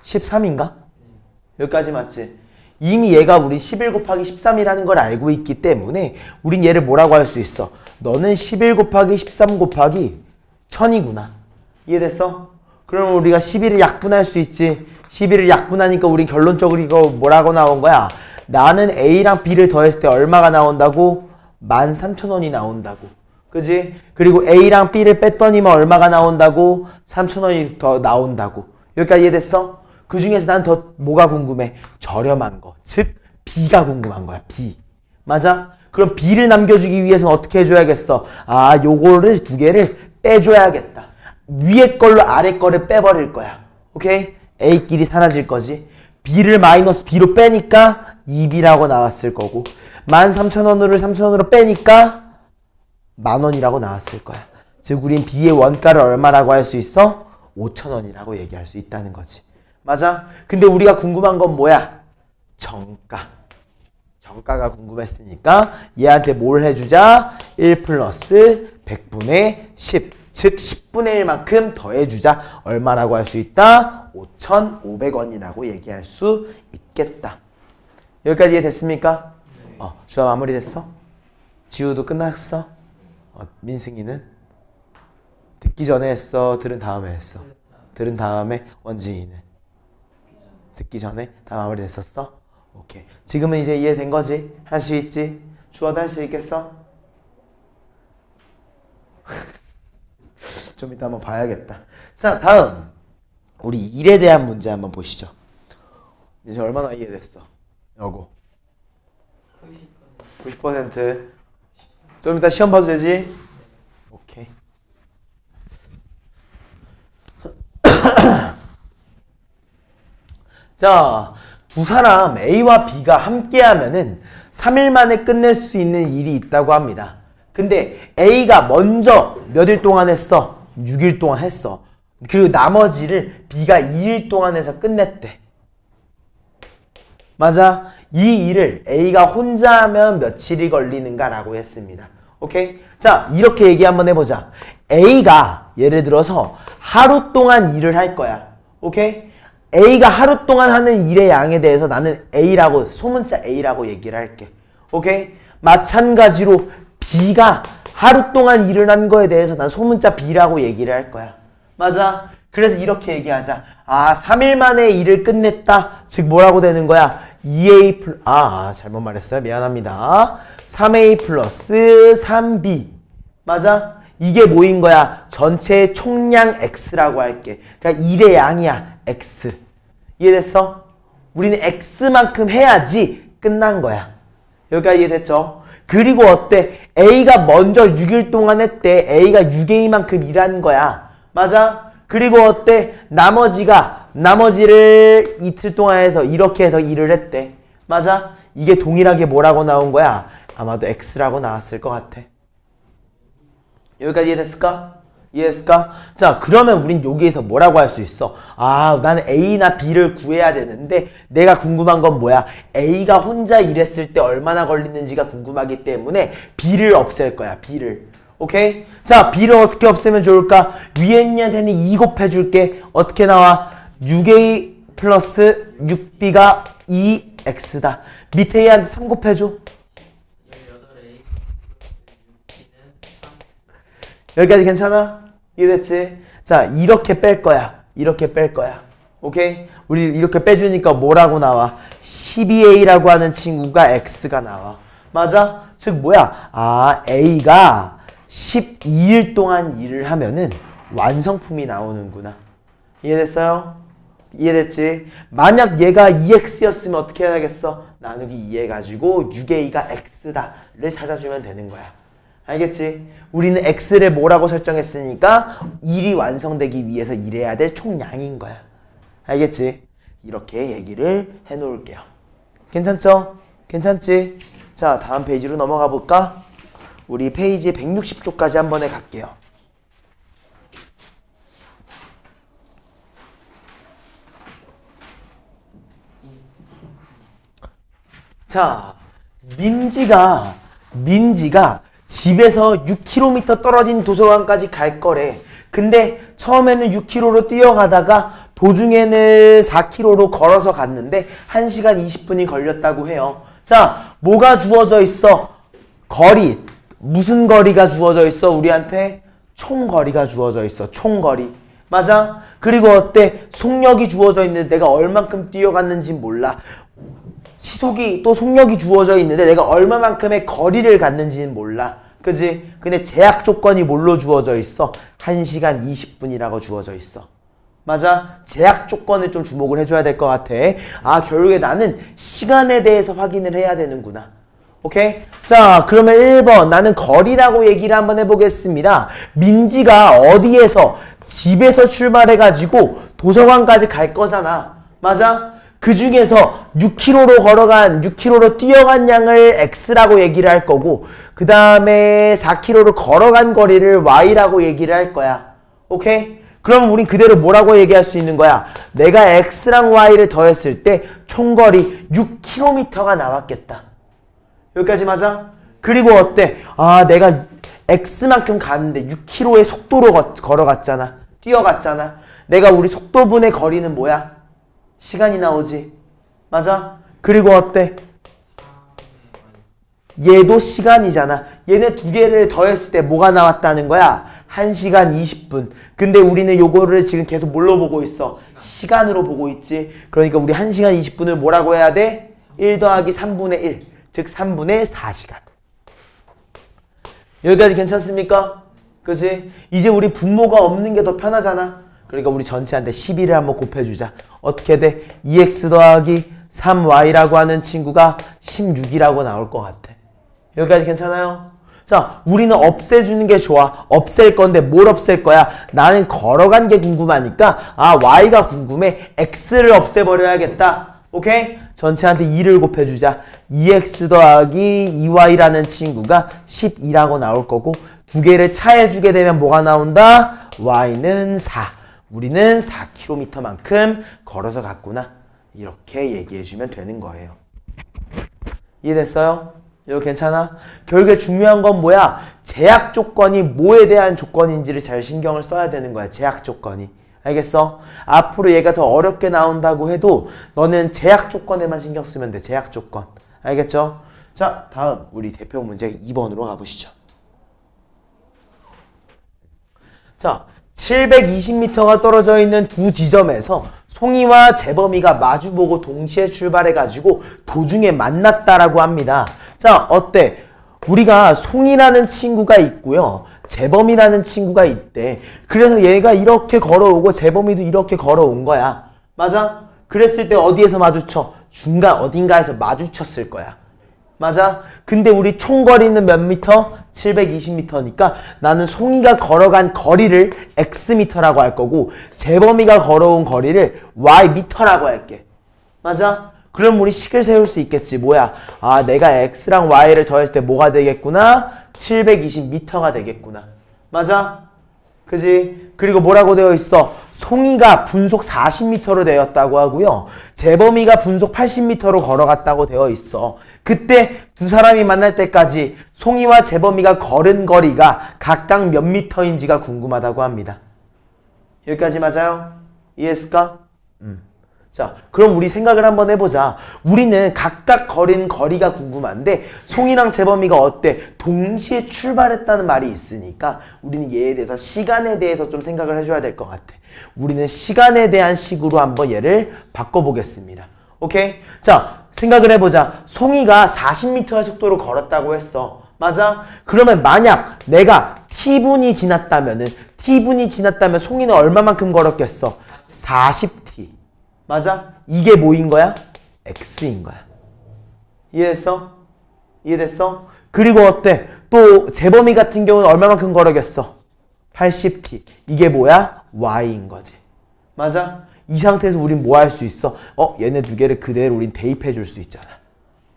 13인가? 여기까지 맞지? 이미 얘가 우리 11 곱하기 13이라는 걸 알고 있기 때문에 우린 얘를 뭐라고 할 수 있어? 너는 11 곱하기 13 곱하기 1000이구나. 이해됐어? 그럼 우리가 11을 약분할 수 있지. 11을 약분하니까 우린 결론적으로 이거 뭐라고 나온 거야? 나는 A랑 B를 더했을 때 얼마가 나온다고? 13,000원이 나온다고. 그지? 그리고 A랑 B를 뺐더니만 얼마가 나온다고? 3,000원이 더 나온다고. 여기까지 이해됐어? 그 중에서 난 더 뭐가 궁금해? 저렴한 거. 즉 B가 궁금한 거야. B. 맞아? 그럼 B를 남겨주기 위해서는 어떻게 해줘야겠어? 아, 요거를 두 개를 빼줘야겠다. 위에 걸로 아래 거를 빼버릴 거야. 오케이? A끼리 사라질 거지. B를 마이너스 B로 빼니까 2B라고 나왔을 거고 13,000원을 3,000원으로 빼니까 10,000원이라고 나왔을 거야. 즉 우린 B의 원가를 얼마라고 할 수 있어? 5,000원이라고 얘기할 수 있다는 거지. 맞아? 근데 우리가 궁금한 건 뭐야? 정가. 정가가 궁금했으니까 얘한테 뭘 해주자? 1 플러스 100분의 10. 즉 10분의 1만큼 더해주자. 얼마라고 할 수 있다? 5,500원이라고 얘기할 수 있겠다. 여기까지 이해됐습니까? 주아 마무리됐어? 지우도 끝났어? 민승이는? 듣기 전에 했어? 들은 다음에 했어? 들은 다음에? 원진이는? 듣기 전에? 다 마무리됐었어? 오케이. 지금은 이제 이해된 거지? 할 수 있지? 주아도 할 수 있겠어? 좀 이따 한번 봐야겠다. 자, 다음 우리 일에 대한 문제 한번 보시죠. 이제 얼마나 이해됐어? 요거 90%. 좀 이따 시험 봐도 되지? 오케이. 자, 두 사람 A와 B가 함께 하면은 3일 만에 끝낼 수 있는 일이 있다고 합니다. 근데 A가 먼저 몇 일 동안 했어? 6일 동안 했어. 그리고 나머지를 B가 2일 동안 해서 끝냈대. 맞아? 이 일을 A가 혼자 하면 며칠이 걸리는가라고 했습니다. 오케이? 자, 이렇게 얘기 한번 해보자. A가 예를 들어서 하루 동안 일을 할 거야. 오케이? A가 하루 동안 하는 일의 양에 대해서 나는 A라고, 소문자 A라고 얘기를 할게. 오케이? 마찬가지로 B가 하루 동안 일을 한 거에 대해서 난 소문자 B라고 얘기를 할 거야. 맞아? 그래서 이렇게 얘기하자. 아, 3일 만에 일을 끝냈다. 즉 뭐라고 되는 거야? 2A 플러스, 잘못 말했어요. 미안합니다. 3A 플러스 3B. 맞아? 이게 뭐인 거야? 전체의 총량 X라고 할게. 그러니까 일의 양이야. X. 이해됐어? 우리는 X만큼 해야지 끝난 거야. 여기까지 이해됐죠? 그리고 어때? A가 먼저 6일 동안 했대. A가 6A만큼 일한 거야. 맞아? 그리고 어때? 나머지를 이틀 동안 해서 이렇게 해서 일을 했대. 맞아? 이게 동일하게 뭐라고 나온 거야? 아마도 X라고 나왔을 것 같아. 여기까지 이해됐을까? 이해됐을까? 자, 그러면 우린 여기에서 뭐라고 할 수 있어? 아, 나는 A나 B를 구해야 되는데 내가 궁금한 건 뭐야? A가 혼자 일했을 때 얼마나 걸리는지가 궁금하기 때문에 B를 없앨 거야. B를. 오케이? 자, B를 어떻게 없애면 좋을까? 위에 있는 애는 2 곱해줄게. 어떻게 나와? 6A 플러스 6B가 2X다. 밑에 얘한테 3 곱해줘. 18A 6B는 3. 여기까지 괜찮아? 이해됐지? 자, 이렇게 뺄 거야. 이렇게 뺄 거야. 오케이? 우리 이렇게 빼주니까 뭐라고 나와? 12A라고 하는 친구가 X가 나와. 맞아? 즉 뭐야? 아, A가 12일 동안 일을 하면은 완성품이 나오는구나. 이해됐어요? 이해됐지? 만약 얘가 2X였으면 어떻게 해야겠어? 나누기 2 해가지고 6A가 X다를 찾아주면 되는 거야. 알겠지? 우리는 X를 뭐라고 설정했으니까 일이 완성되기 위해서 일해야 될 총량인 거야. 알겠지? 이렇게 얘기를 해놓을게요. 괜찮죠? 괜찮지? 자, 다음 페이지로 넘어가 볼까? 우리 페이지 160쪽까지 한 번에 갈게요. 자, 민지가 집에서 6km 떨어진 도서관까지 갈 거래. 근데 처음에는 6km로 뛰어가다가 도중에는 4km로 걸어서 갔는데 1시간 20분이 걸렸다고 해요. 자, 뭐가 주어져 있어? 거리. 무슨 거리가 주어져 있어? 우리한테 총거리가 주어져 있어. 총거리. 맞아? 그리고 어때? 속력이 주어져 있는데 내가 얼만큼 뛰어갔는지 몰라. 시속이 또 속력이 주어져 있는데 내가 얼마만큼의 거리를 갔는지는 몰라. 그지? 근데 제약 조건이 뭘로 주어져 있어? 1시간 20분이라고 주어져 있어. 맞아? 제약 조건을 좀 주목을 해줘야 될 것 같아. 아, 결국에 나는 시간에 대해서 확인을 해야 되는구나. 오케이? 자, 그러면 1번 나는 거리라고 얘기를 한번 해보겠습니다. 민지가 어디에서 집에서 출발해가지고 도서관까지 갈 거잖아. 맞아? 그 중에서 6km로 뛰어간 양을 X라고 얘기를 할 거고 그 다음에 4km를 걸어간 거리를 Y라고 얘기를 할 거야. 오케이? 그럼 우린 그대로 뭐라고 얘기할 수 있는 거야? 내가 X랑 Y를 더했을 때 총거리 6km가 나왔겠다. 여기까지 맞아? 그리고 어때? 아, 내가 X만큼 갔는데 6km의 속도로 걸어갔잖아. 뛰어갔잖아. 내가 우리 속도분의 거리는 뭐야? 시간이 나오지. 맞아? 그리고 어때? 얘도 시간이잖아. 얘네 두 개를 더했을 때 뭐가 나왔다는 거야? 1시간 20분. 근데 우리는 요거를 지금 계속 뭘로 보고 있어? 시간으로 보고 있지. 그러니까 우리 1시간 20분을 뭐라고 해야 돼? 1 더하기 3분의 1. 즉 3분의 4시간. 여기까지 괜찮습니까? 그치? 이제 우리 분모가 없는 게 더 편하잖아. 그러니까 우리 전체한테 12를 한번 곱해주자. 어떻게 돼? 2x 더하기 3y라고 하는 친구가 16이라고 나올 것 같아. 여기까지 괜찮아요? 자, 우리는 없애주는 게 좋아. 없앨 건데 뭘 없앨 거야? 나는 걸어간 게 궁금하니까 아, y가 궁금해. x를 없애버려야겠다. 오케이? 전체한테 2를 곱해주자. 2x 더하기 2y라는 친구가 12라고 나올 거고 두 개를 차해주게 되면 뭐가 나온다? y는 4. 우리는 4km만큼 걸어서 갔구나. 이렇게 얘기해주면 되는 거예요. 이해됐어요? 이거 괜찮아? 결국에 중요한 건 뭐야? 제약 조건이 뭐에 대한 조건인지를 잘 신경을 써야 되는 거야. 제약 조건이. 알겠어? 앞으로 얘가 더 어렵게 나온다고 해도 너는 제약 조건에만 신경 쓰면 돼. 제약 조건. 알겠죠? 자, 다음 우리 대표 문제 2번으로 가보시죠. 자, 720m가 떨어져 있는 두 지점에서 송이와 재범이가 마주보고 동시에 출발해가지고 도중에 만났다라고 합니다. 자, 어때? 우리가 송이라는 친구가 있고요. 재범이라는 친구가 있대. 그래서 얘가 이렇게 걸어오고 재범이도 이렇게 걸어온 거야. 맞아? 그랬을 때 어디에서 마주쳐? 중간 어딘가에서 마주쳤을 거야. 맞아? 근데 우리 총 거리는 몇 미터? 720m니까 나는 송이가 걸어간 거리를 x미터라고 할 거고 재범이가 걸어온 거리를 y미터라고 할게. 맞아? 그럼 우리 식을 세울 수 있겠지. 뭐야? 아, 내가 x랑 y를 더했을 때 뭐가 되겠구나? 720m가 되겠구나. 맞아? 그지? 그리고 뭐라고 되어 있어? 송이가 분속 40m로 되었다고 하고요. 재범이가 분속 80m로 걸어갔다고 되어 있어. 그때 두 사람이 만날 때까지 송이와 재범이가 걸은 거리가 각각 몇 미터인지가 궁금하다고 합니다. 여기까지 맞아요? 이해했을까? 자, 그럼 우리 생각을 한번 해보자. 우리는 각각 걸은 거리가 궁금한데 송이랑 재범이가 어때? 동시에 출발했다는 말이 있으니까 우리는 얘에 대해서 시간에 대해서 좀 생각을 해줘야 될 것 같아. 우리는 시간에 대한 식으로 한번 얘를 바꿔보겠습니다. 오케이? 자, 생각을 해보자. 송이가 40m의 속도로 걸었다고 했어. 맞아? 그러면 만약 내가 t분이 지났다면 송이는 얼마만큼 걸었겠어? 40t. 맞아? 이게 뭐인 거야? x인 거야. 이해했어? 이해됐어? 그리고 어때? 또 재범이 같은 경우는 얼마만큼 걸어겠어? 80t. 이게 뭐야? y인 거지. 맞아? 이 상태에서 우린 뭐 할 수 있어? 얘네 두 개를 그대로 우린 대입해 줄 수 있잖아.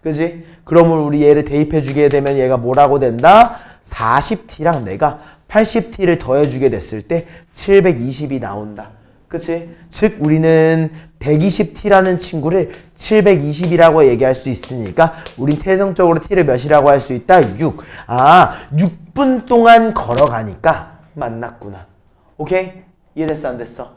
그지? 그러면 우리 얘를 대입해 주게 되면 얘가 뭐라고 된다? 40t랑 내가 80t를 더해 주게 됐을 때 720이 나온다. 그치? 즉 우리는 120t라는 친구를 720이라고 얘기할 수 있으니까 우린 태생적으로 t를 몇이라고 할 수 있다? 6. 아, 6분 동안 걸어가니까 만났구나. 오케이? 이해됐어? 안 됐어?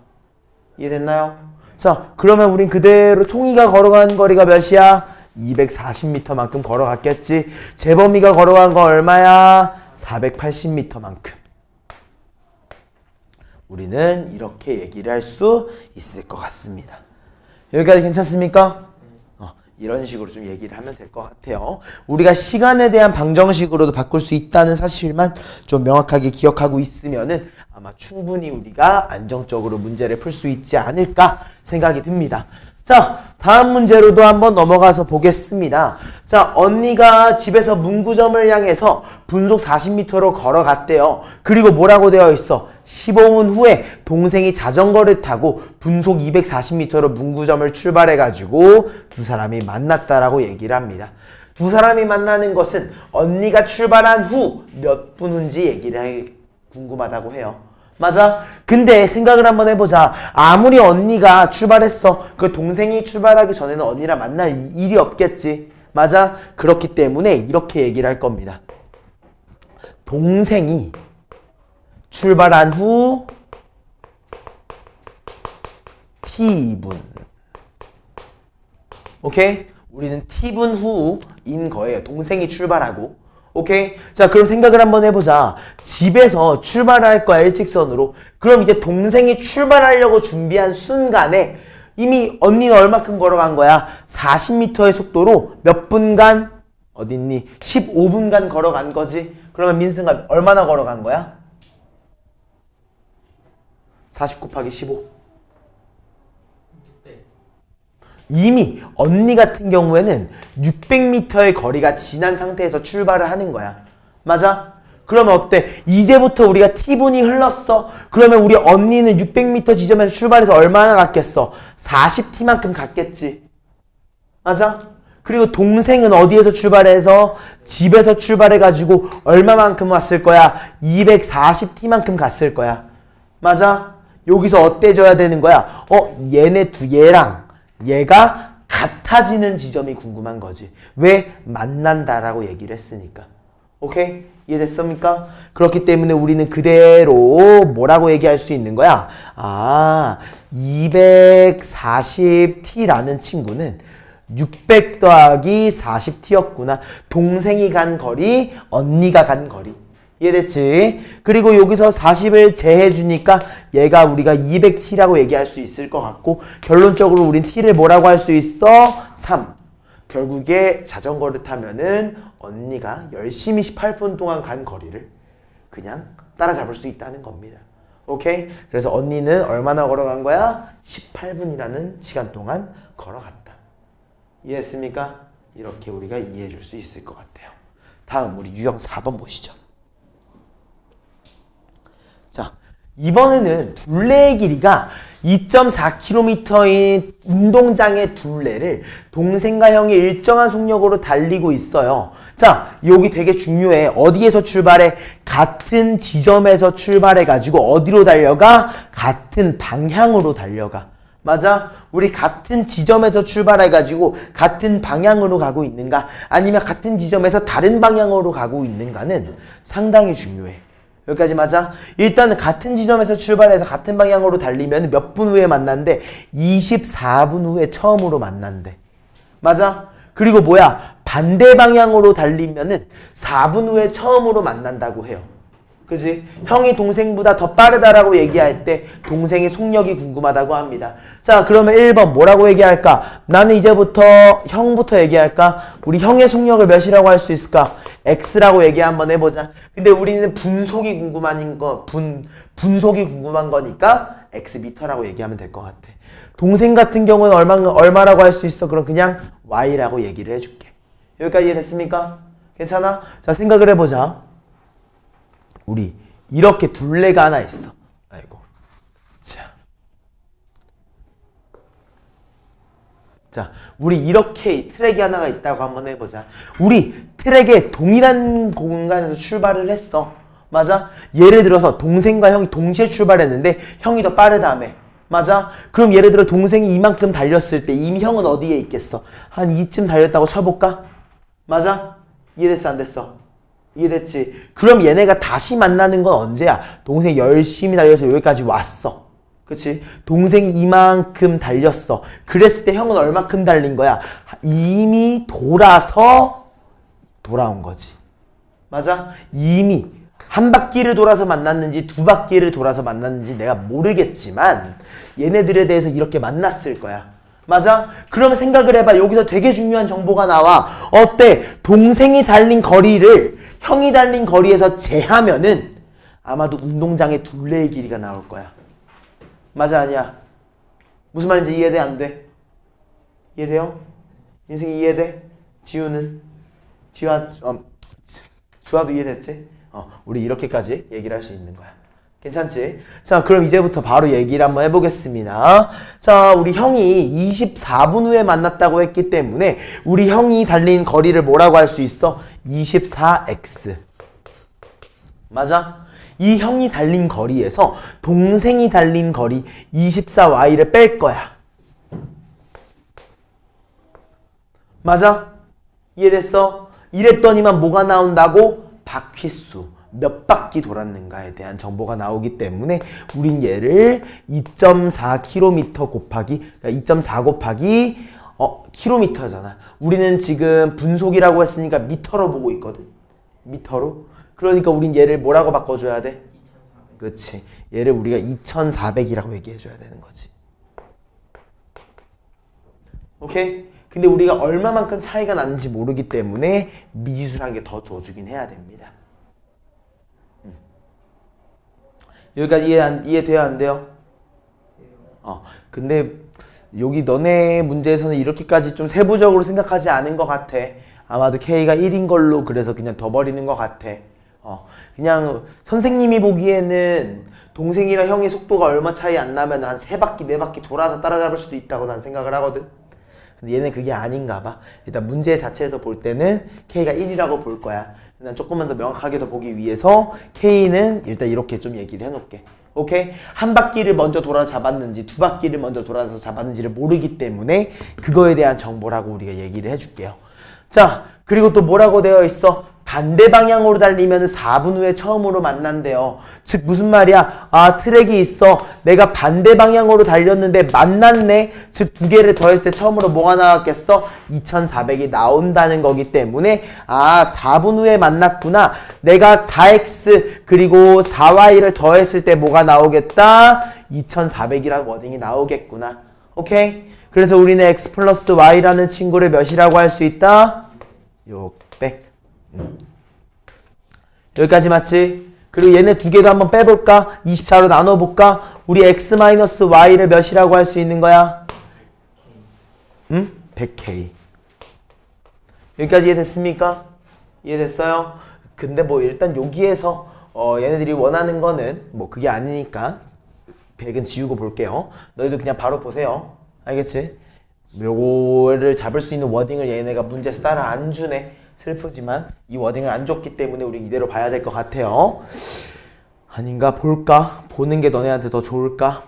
이해됐나요? 자, 그러면 우린 그대로 송이가 걸어간 거리가 몇이야? 240m만큼 걸어갔겠지. 재범이가 걸어간 거 얼마야? 480m만큼. 우리는 이렇게 얘기를 할 수 있을 것 같습니다. 여기까지 괜찮습니까? 이런 식으로 좀 얘기를 하면 될 것 같아요. 우리가 시간에 대한 방정식으로도 바꿀 수 있다는 사실만 좀 명확하게 기억하고 있으면은 아마 충분히 우리가 안정적으로 문제를 풀 수 있지 않을까 생각이 듭니다. 자, 다음 문제로도 한번 넘어가서 보겠습니다. 자, 언니가 집에서 문구점을 향해서 분속 40m로 걸어갔대요. 그리고 뭐라고 되어 있어? 15분 후에 동생이 자전거를 타고 분속 240m로 문구점을 출발해가지고 두 사람이 만났다라고 얘기를 합니다. 두 사람이 만나는 것은 언니가 출발한 후 몇 분 후인지 얘기를 궁금하다고 해요. 맞아? 근데 생각을 한번 해보자. 아무리 언니가 출발했어. 그 동생이 출발하기 전에는 언니랑 만날 일이 없겠지. 맞아? 그렇기 때문에 이렇게 얘기를 할 겁니다. 동생이 출발한 후 t분. 오케이? 우리는 t분 후인 거예요. 동생이 출발하고. 오케이? 자, 그럼 생각을 한번 해보자. 집에서 출발할 거야, 일직선으로. 그럼 이제 동생이 출발하려고 준비한 순간에 이미 언니는 얼마큼 걸어간 거야? 40m의 속도로 몇 분간? 어딨니? 15분간 걸어간 거지. 그러면 민승아 얼마나 걸어간 거야? 40 곱하기 15. 이미 언니 같은 경우에는 600m의 거리가 지난 상태에서 출발을 하는 거야. 맞아? 그러면 어때? 이제부터 우리가 t분이 흘렀어. 그러면 우리 언니는 600m 지점에서 출발해서 얼마나 갔겠어? 40t만큼 갔겠지. 맞아? 그리고 동생은 어디에서 출발해서? 집에서 출발해가지고 얼마만큼 왔을 거야? 240t만큼 갔을 거야. 맞아? 여기서 어때져야 되는 거야? 얘랑 얘가 같아지는 지점이 궁금한 거지. 왜? 만난다라고 얘기를 했으니까. 오케이? 이해됐습니까? 그렇기 때문에 우리는 그대로 뭐라고 얘기할 수 있는 거야? 240t라는 친구는 600 더하기 40t였구나. 동생이 간 거리, 언니가 간 거리. 이해됐지? 그리고 여기서 40을 제해주니까 얘가 우리가 200t라고 얘기할 수 있을 것 같고 결론적으로 우린 t를 뭐라고 할 수 있어? 3. 결국에 자전거를 타면은 언니가 열심히 18분 동안 간 거리를 그냥 따라잡을 수 있다는 겁니다. 오케이? 그래서 언니는 얼마나 걸어간 거야? 18분이라는 시간 동안 걸어갔다. 이해했습니까? 이렇게 우리가 이해해 줄 수 있을 것 같아요. 다음 우리 유형 4번 보시죠. 자, 이번에는 둘레의 길이가 2.4km인 운동장의 둘레를 동생과 형이 일정한 속력으로 달리고 있어요. 자, 여기 되게 중요해. 어디에서 출발해? 같은 지점에서 출발해가지고 어디로 달려가? 같은 방향으로 달려가. 맞아? 우리 같은 지점에서 출발해가지고 같은 방향으로 가고 있는가? 아니면 같은 지점에서 다른 방향으로 가고 있는가는 상당히 중요해. 여기까지 맞아? 일단 같은 지점에서 출발해서 같은 방향으로 달리면 몇 분 후에 만난대? 24분 후에 처음으로 만난대. 맞아? 그리고 뭐야? 반대 방향으로 달리면은 4분 후에 처음으로 만난다고 해요. 그지? 형이 동생보다 더 빠르다라고 얘기할 때 동생의 속력이 궁금하다고 합니다. 자, 그러면 1번 뭐라고 얘기할까? 나는 이제부터 형부터 얘기할까? 우리 형의 속력을 몇이라고 할 수 있을까? X라고 얘기 한번 해보자. 근데 우리는 분속이 궁금한 분속이 궁금한 거니까 X 미터라고 얘기하면 될 것 같아. 동생 같은 경우는 얼마라고 할 수 있어? 그럼 그냥 Y라고 얘기를 해줄게. 여기까지 이해됐습니까? 괜찮아? 자, 생각을 해보자. 우리 이렇게 둘레가 하나 있어. 아이고. 자, 우리 이렇게 트랙이 하나가 있다고 한번 해보자. 우리 트랙에 동일한 공간에서 출발을 했어. 맞아? 예를 들어서 동생과 형이 동시에 출발했는데 형이 더 빠르다며. 맞아? 그럼 예를 들어 동생이 이만큼 달렸을 때 이미 형은 어디에 있겠어? 한 이쯤 달렸다고 쳐볼까? 맞아? 이해됐어 안 됐어? 이해됐지? 그럼 얘네가 다시 만나는 건 언제야? 동생이 열심히 달려서 여기까지 왔어. 그치? 동생이 이만큼 달렸어. 그랬을 때 형은 얼마큼 달린 거야? 이미 돌아서 돌아온 거지. 맞아? 이미 한 바퀴를 돌아서 만났는지 두 바퀴를 돌아서 만났는지 내가 모르겠지만 얘네들에 대해서 이렇게 만났을 거야. 맞아? 그러면 생각을 해봐. 여기서 되게 중요한 정보가 나와. 어때? 동생이 달린 거리를 형이 달린 거리에서 제하면은 아마도 운동장의 둘레의 길이가 나올 거야. 맞아 아니야? 무슨 말인지 이해돼 안 돼? 이해돼요? 인생이 이해돼? 지우는? 주아도 이해됐지? 우리 이렇게까지 얘기를 할 수 있는 거야. 괜찮지? 자, 그럼 이제부터 바로 얘기를 한번 해보겠습니다. 자, 우리 형이 24분 후에 만났다고 했기 때문에 우리 형이 달린 거리를 뭐라고 할 수 있어? 24x. 맞아? 이 형이 달린 거리에서 동생이 달린 거리 24y를 뺄 거야. 맞아? 이해됐어? 이랬더니만 뭐가 나온다고? 바퀴수. 몇 바퀴 돌았는가에 대한 정보가 나오기 때문에 우린 얘를 2.4km 곱하기 2.4 곱하기 킬로미터잖아. 우리는 지금 분속이라고 했으니까 미터로 보고 있거든. 미터로. 그러니까 우린 얘를 뭐라고 바꿔줘야 돼? 2400. 그치. 얘를 우리가 2400이라고 얘기해줘야 되는 거지. 오케이? 근데 우리가 얼마만큼 차이가 나는지 모르기 때문에 미지수란 게 더 줘주긴 해야 됩니다. 여기까지 이해돼요 안 돼요? 근데 여기 너네 문제에서는 이렇게까지 좀 세부적으로 생각하지 않은 것 같아. 아마도 K가 1인 걸로 그래서 그냥 더 버리는 것 같아. 그냥 선생님이 보기에는 동생이랑 형의 속도가 얼마 차이 안 나면 한 3바퀴 4바퀴 돌아서 따라잡을 수도 있다고 난 생각을 하거든. 근데 얘는 그게 아닌가 봐. 일단 문제 자체에서 볼 때는 K가 1이라고 볼 거야. 난 조금만 더 명확하게 더 보기 위해서 K는 일단 이렇게 좀 얘기를 해놓을게. 오케이? 한 바퀴를 먼저 돌아서 잡았는지 두 바퀴를 먼저 돌아서 잡았는지를 모르기 때문에 그거에 대한 정보라고 우리가 얘기를 해줄게요. 자, 그리고 또 뭐라고 되어 있어? 반대 방향으로 달리면 4분 후에 처음으로 만난대요. 즉 무슨 말이야? 트랙이 있어. 내가 반대 방향으로 달렸는데 만났네. 즉 두 개를 더했을 때 처음으로 뭐가 나왔겠어? 2400이 나온다는 거기 때문에 4분 후에 만났구나. 내가 4x 그리고 4y를 더했을 때 뭐가 나오겠다? 2400이라는 워딩이 나오겠구나. 오케이? 그래서 우리는 x 플러스 y라는 친구를 몇이라고 할 수 있다? 600. 여기까지 맞지? 그리고 얘네 두 개도 한번 빼볼까? 24로 나눠볼까? 우리 x-y를 몇이라고 할 수 있는 거야? 100k. 여기까지 이해됐습니까? 이해됐어요? 근데 뭐 일단 여기에서 얘네들이 원하는 거는 뭐 그게 아니니까 100은 지우고 볼게요. 너희도 그냥 바로 보세요. 알겠지? 요거를 잡을 수 있는 워딩을 얘네가 문제에서 따라 안 주네. 슬프지만 이 워딩을 안 줬기 때문에 우리 이대로 봐야 될 것 같아요. 아닌가? 볼까? 보는 게 너네한테 더 좋을까?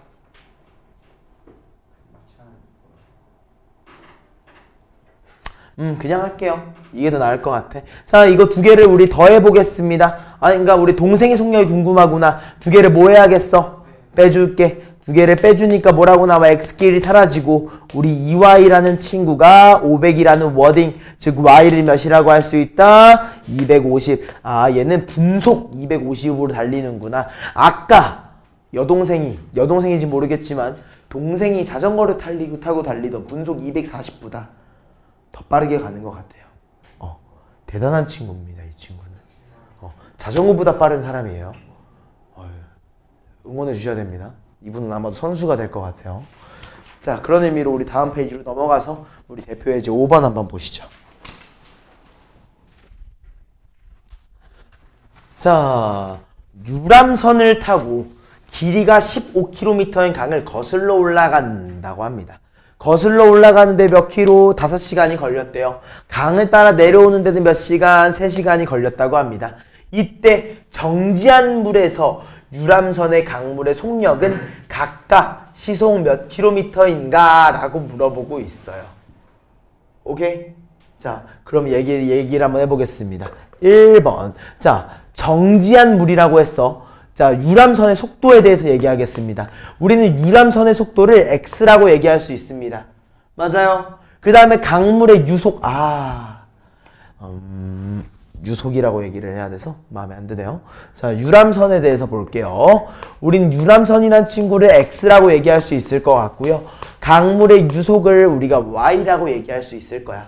그냥 할게요. 이게 더 나을 것 같아. 자, 이거 두 개를 우리 더해 보겠습니다. 아, 그러니까 우리 동생의 속력이 궁금하구나. 두 개를 뭐 해야겠어? 빼줄게. 두 개를 빼주니까 뭐라고 나와? x끼리 사라지고 우리 2y라는 친구가 500이라는 워딩, 즉 y를 몇이라고 할 수 있다? 250. 아, 얘는 분속 250으로 달리는구나. 아까 여동생인지 모르겠지만 동생이 자전거를 타고 달리던 분속 240보다 더 빠르게 가는 것 같아요. 대단한 친구입니다. 이 친구는 자전거보다 빠른 사람이에요. 응원해 주셔야 됩니다. 이분은 아마도 선수가 될 것 같아요. 자, 그런 의미로 우리 다음 페이지로 넘어가서 우리 대표 예제 5번 한번 보시죠. 자, 유람선을 타고 길이가 15km인 강을 거슬러 올라간다고 합니다. 거슬러 올라가는데 몇 킬로? 5시간이 걸렸대요. 강을 따라 내려오는 데는 몇 시간? 3시간이 걸렸다고 합니다. 이때 정지한 물에서 유람선의 강물의 속력은 각각 시속 몇 킬로미터인가? 라고 물어보고 있어요. 오케이? 자, 그럼 얘기를 한번 해보겠습니다. 1번. 자, 정지한 물이라고 했어. 자, 유람선의 속도에 대해서 얘기하겠습니다. 우리는 유람선의 속도를 x라고 얘기할 수 있습니다. 맞아요? 그 다음에 강물의 유속, 유속이라고 얘기를 해야 돼서 마음에 안 드네요. 자, 유람선에 대해서 볼게요. 우린 유람선이란 친구를 x라고 얘기할 수 있을 것 같고요. 강물의 유속을 우리가 y라고 얘기할 수 있을 거야.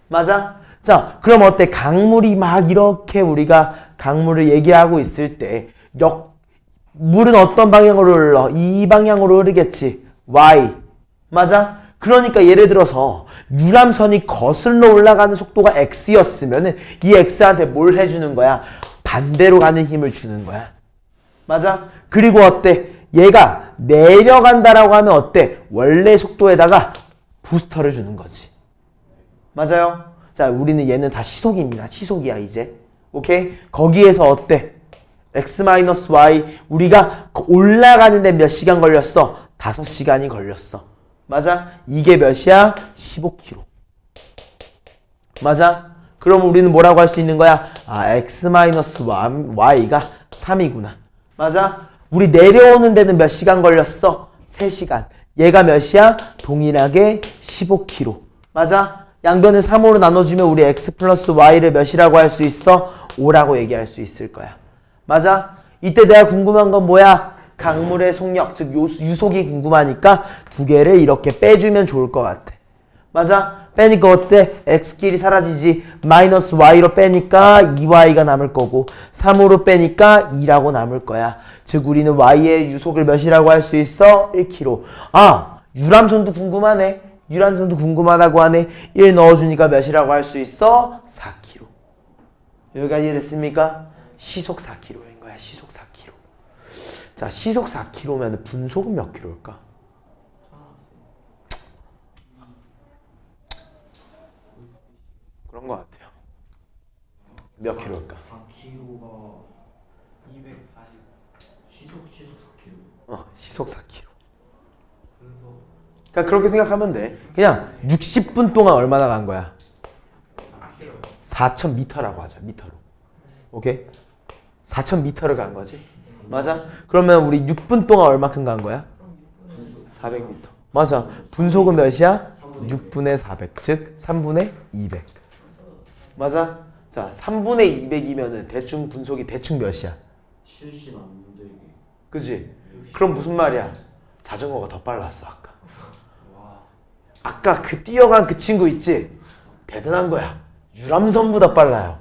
맞아? 자, 그럼 어때? 강물이 막 이렇게 우리가 강물을 얘기하고 있을 때 물은 어떤 방향으로 흘러? 이 방향으로 흐르겠지. y. 맞아? 그러니까 예를 들어서 유람선이 거슬러 올라가는 속도가 x였으면은 이 x한테 뭘 해주는 거야? 반대로 가는 힘을 주는 거야. 맞아? 그리고 어때? 얘가 내려간다라고 하면 어때? 원래 속도에다가 부스터를 주는 거지. 맞아요? 자, 우리는 얘는 다 시속입니다. 시속이야, 이제. 오케이? 거기에서 어때? x-y. 우리가 올라가는데 몇 시간 걸렸어? 5시간이 걸렸어. 맞아? 이게 몇이야? 15km. 맞아? 그럼 우리는 뭐라고 할 수 있는 거야? x-y가 3이구나. 맞아? 우리 내려오는 데는 몇 시간 걸렸어? 3시간. 얘가 몇이야? 동일하게 15km. 맞아? 양변을 3호로 나눠주면 우리 x 플러스 y를 몇이라고 할 수 있어? 5라고 얘기할 수 있을 거야. 맞아? 이때 내가 궁금한 건 뭐야? 강물의 속력, 즉 유속이 궁금하니까 두 개를 이렇게 빼주면 좋을 것 같아. 맞아? 빼니까 어때? x끼리 사라지지. 마이너스 y로 빼니까 2y가 남을 거고 3으로 빼니까 2라고 남을 거야. 즉 우리는 y의 유속을 몇이라고 할 수 있어? 1km. 유람선도 궁금하네. 유람선도 궁금하다고 하네. 1 넣어주니까 몇이라고 할 수 있어? 4km. 여기까지 이해됐습니까? 시속 4km인 거야. 시속 4km. 자, 시속 4km면 분속은 몇 킬로일까? 그런 것 같아요. 몇 킬로일까? 4kg가 240. 시속 4kg. 시속 4km. 그러니까 그렇게 생각하면 돼. 그냥 60분 동안 얼마나 간 거야? 4,000m라고 하자. 미터로. 오케이? 4,000m를 간 거지. 맞아? 그러면 우리 6분 동안 얼마큼 간 거야? 400m. 맞아. 분속은 몇이야? 6분의 400. 즉 3분의 200. 맞아? 자, 3분의 200이면은 대충 분속이 대충 몇이야? 70 남는데 이게. 그지? 그럼 무슨 말이야? 자전거가 더 빨랐어, 아까. 아까 그 뛰어간 그 친구 있지? 대단한 거야. 유람선보다 빨라요.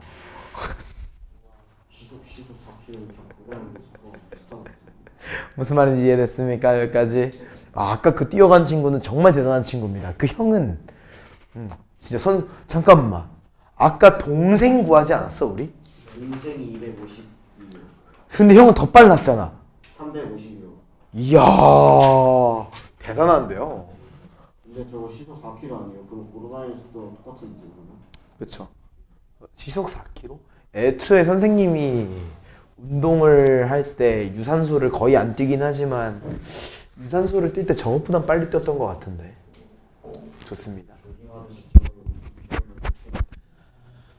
시속 4kg 이렇게 그거랑 비슷한 거 같아. 무슨 말인지 이해됐습니까? 여기까지. 아까 그 뛰어간 친구는 정말 대단한 친구입니다. 그 형은 진짜 잠깐만. 아까 동생 구하지 않았어 우리? 인생이 252요. 근데 형은 더 빨랐잖아. 350이요. 이야 대단한데요. 근데 저거 시속 4km 아니에요? 그럼 오르가의 속도랑 똑같은지 그러면? 그쵸. 시속 4km? 애초에 선생님이 운동을 할 때 유산소를 거의 안 뛰긴 하지만 유산소를 뛸 때 저것보단 빨리 뛰었던 것 같은데. 좋습니다.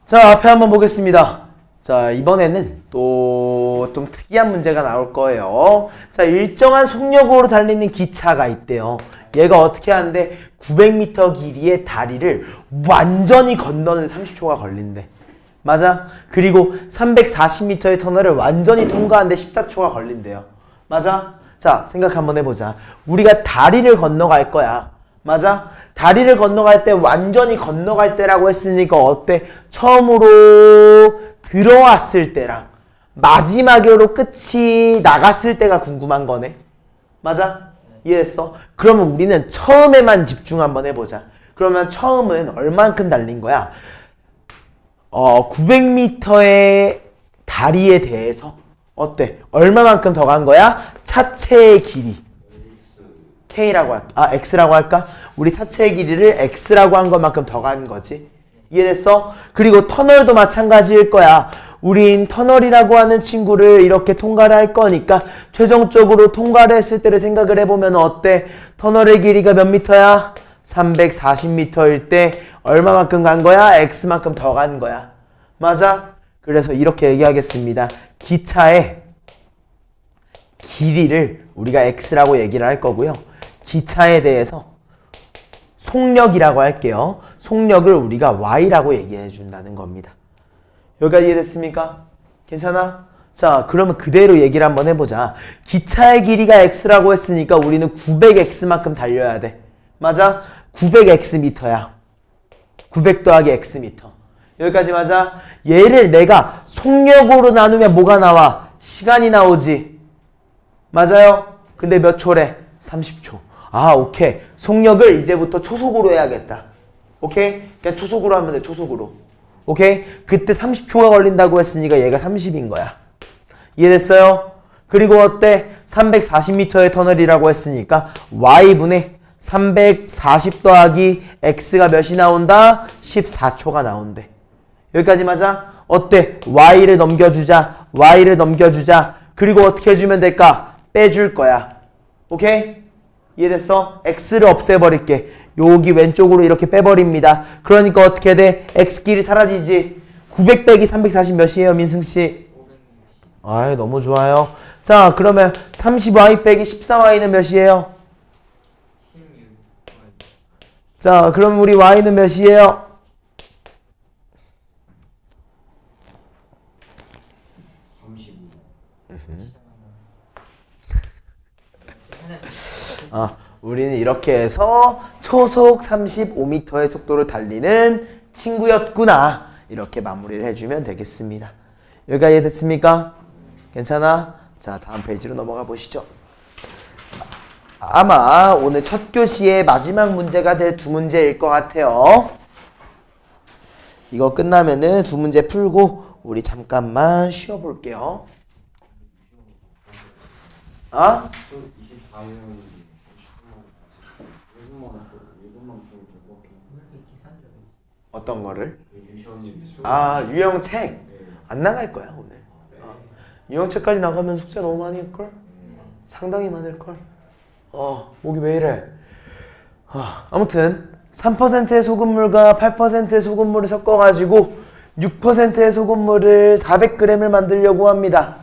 자, 앞에 한번 보겠습니다. 자, 이번에는 또 좀 특이한 문제가 나올 거예요. 자, 일정한 속력으로 달리는 기차가 있대요. 얘가 어떻게 하는데 900m 길이의 다리를 완전히 건너는 30초가 걸린대. 맞아? 그리고 340m의 터널을 완전히 통과하는데 14초가 걸린대요. 맞아? 자, 생각 한번 해보자. 우리가 다리를 건너갈 거야. 맞아? 다리를 건너갈 때 완전히 건너갈 때라고 했으니까 어때? 처음으로 들어왔을 때랑 마지막으로 끝이 나갔을 때가 궁금한 거네. 맞아? 이해했어? 그러면 우리는 처음에만 집중 한번 해보자. 그러면 처음은 얼만큼 달린 거야? 900m의 다리에 대해서 어때? 얼마만큼 더 간 거야? 차체의 길이 K라고 할까? X라고 할까? 우리 차체의 길이를 X라고 한 것만큼 더 간 거지. 이해됐어? 그리고 터널도 마찬가지일 거야. 우린 터널이라고 하는 친구를 이렇게 통과를 할 거니까 최종적으로 통과를 했을 때를 생각을 해보면 어때? 터널의 길이가 몇 미터야? 340m일 때 얼마만큼 간 거야? X만큼 더 간 거야. 맞아? 그래서 이렇게 얘기하겠습니다. 기차의 길이를 우리가 X라고 얘기를 할 거고요. 기차에 대해서 속력이라고 할게요. 속력을 우리가 Y라고 얘기해 준다는 겁니다. 여기까지 이해됐습니까? 괜찮아? 자, 그러면 그대로 얘기를 한번 해보자. 기차의 길이가 X라고 했으니까 우리는 900X만큼 달려야 돼. 맞아? 900X미터야. 900 더하기 X미터. 여기까지 맞아? 얘를 내가 속력으로 나누면 뭐가 나와? 시간이 나오지. 맞아요? 근데 몇 초래? 30초. 아, 오케이. 속력을 이제부터 초속으로 해야겠다. 오케이? 그냥 초속으로 하면 돼, 초속으로. 오케이? 그때 30초가 걸린다고 했으니까 얘가 30인 거야. 이해됐어요? 그리고 어때? 340m의 터널이라고 했으니까 Y분의 340 더하기 X가 몇이 나온다? 14초가 나온대. 여기까지 맞아? 어때? Y를 넘겨주자. Y를 넘겨주자. 그리고 어떻게 해주면 될까? 빼줄 거야. 오케이? 이해됐어? X를 없애버릴게. 여기 왼쪽으로 이렇게 빼버립니다. 그러니까 어떻게 돼? X끼리 사라지지. 900 빼기 340 몇이에요, 민승씨? 아이, 너무 좋아요. 자, 그러면 30Y 빼기 14Y는 몇이에요? 16. 자, 그럼 우리 Y는 몇이에요? 35. 우리는 이렇게 해서 초속 35m의 속도로 달리는 친구였구나. 이렇게 마무리를 해주면 되겠습니다. 여기까지 이해됐습니까? 괜찮아? 자, 다음 페이지로 넘어가 보시죠. 아마 오늘 첫 교시의 마지막 문제가 될 두 문제일 것 같아요. 이거 끝나면은 두 문제 풀고 우리 잠깐만 쉬어볼게요. 아? 24년 1분만 좀 될것 같긴 왜 이렇게 계산적이지? 어떤 거를? 한데. 유형 책. 안 나갈 거야 오늘. 유형 책까지 나가면 숙제 너무 많이 할걸? 상당히 많을걸? 목이 왜 이래? 아무튼 3%의 소금물과 8%의 소금물을 섞어가지고 6%의 소금물을 400g을 만들려고 합니다.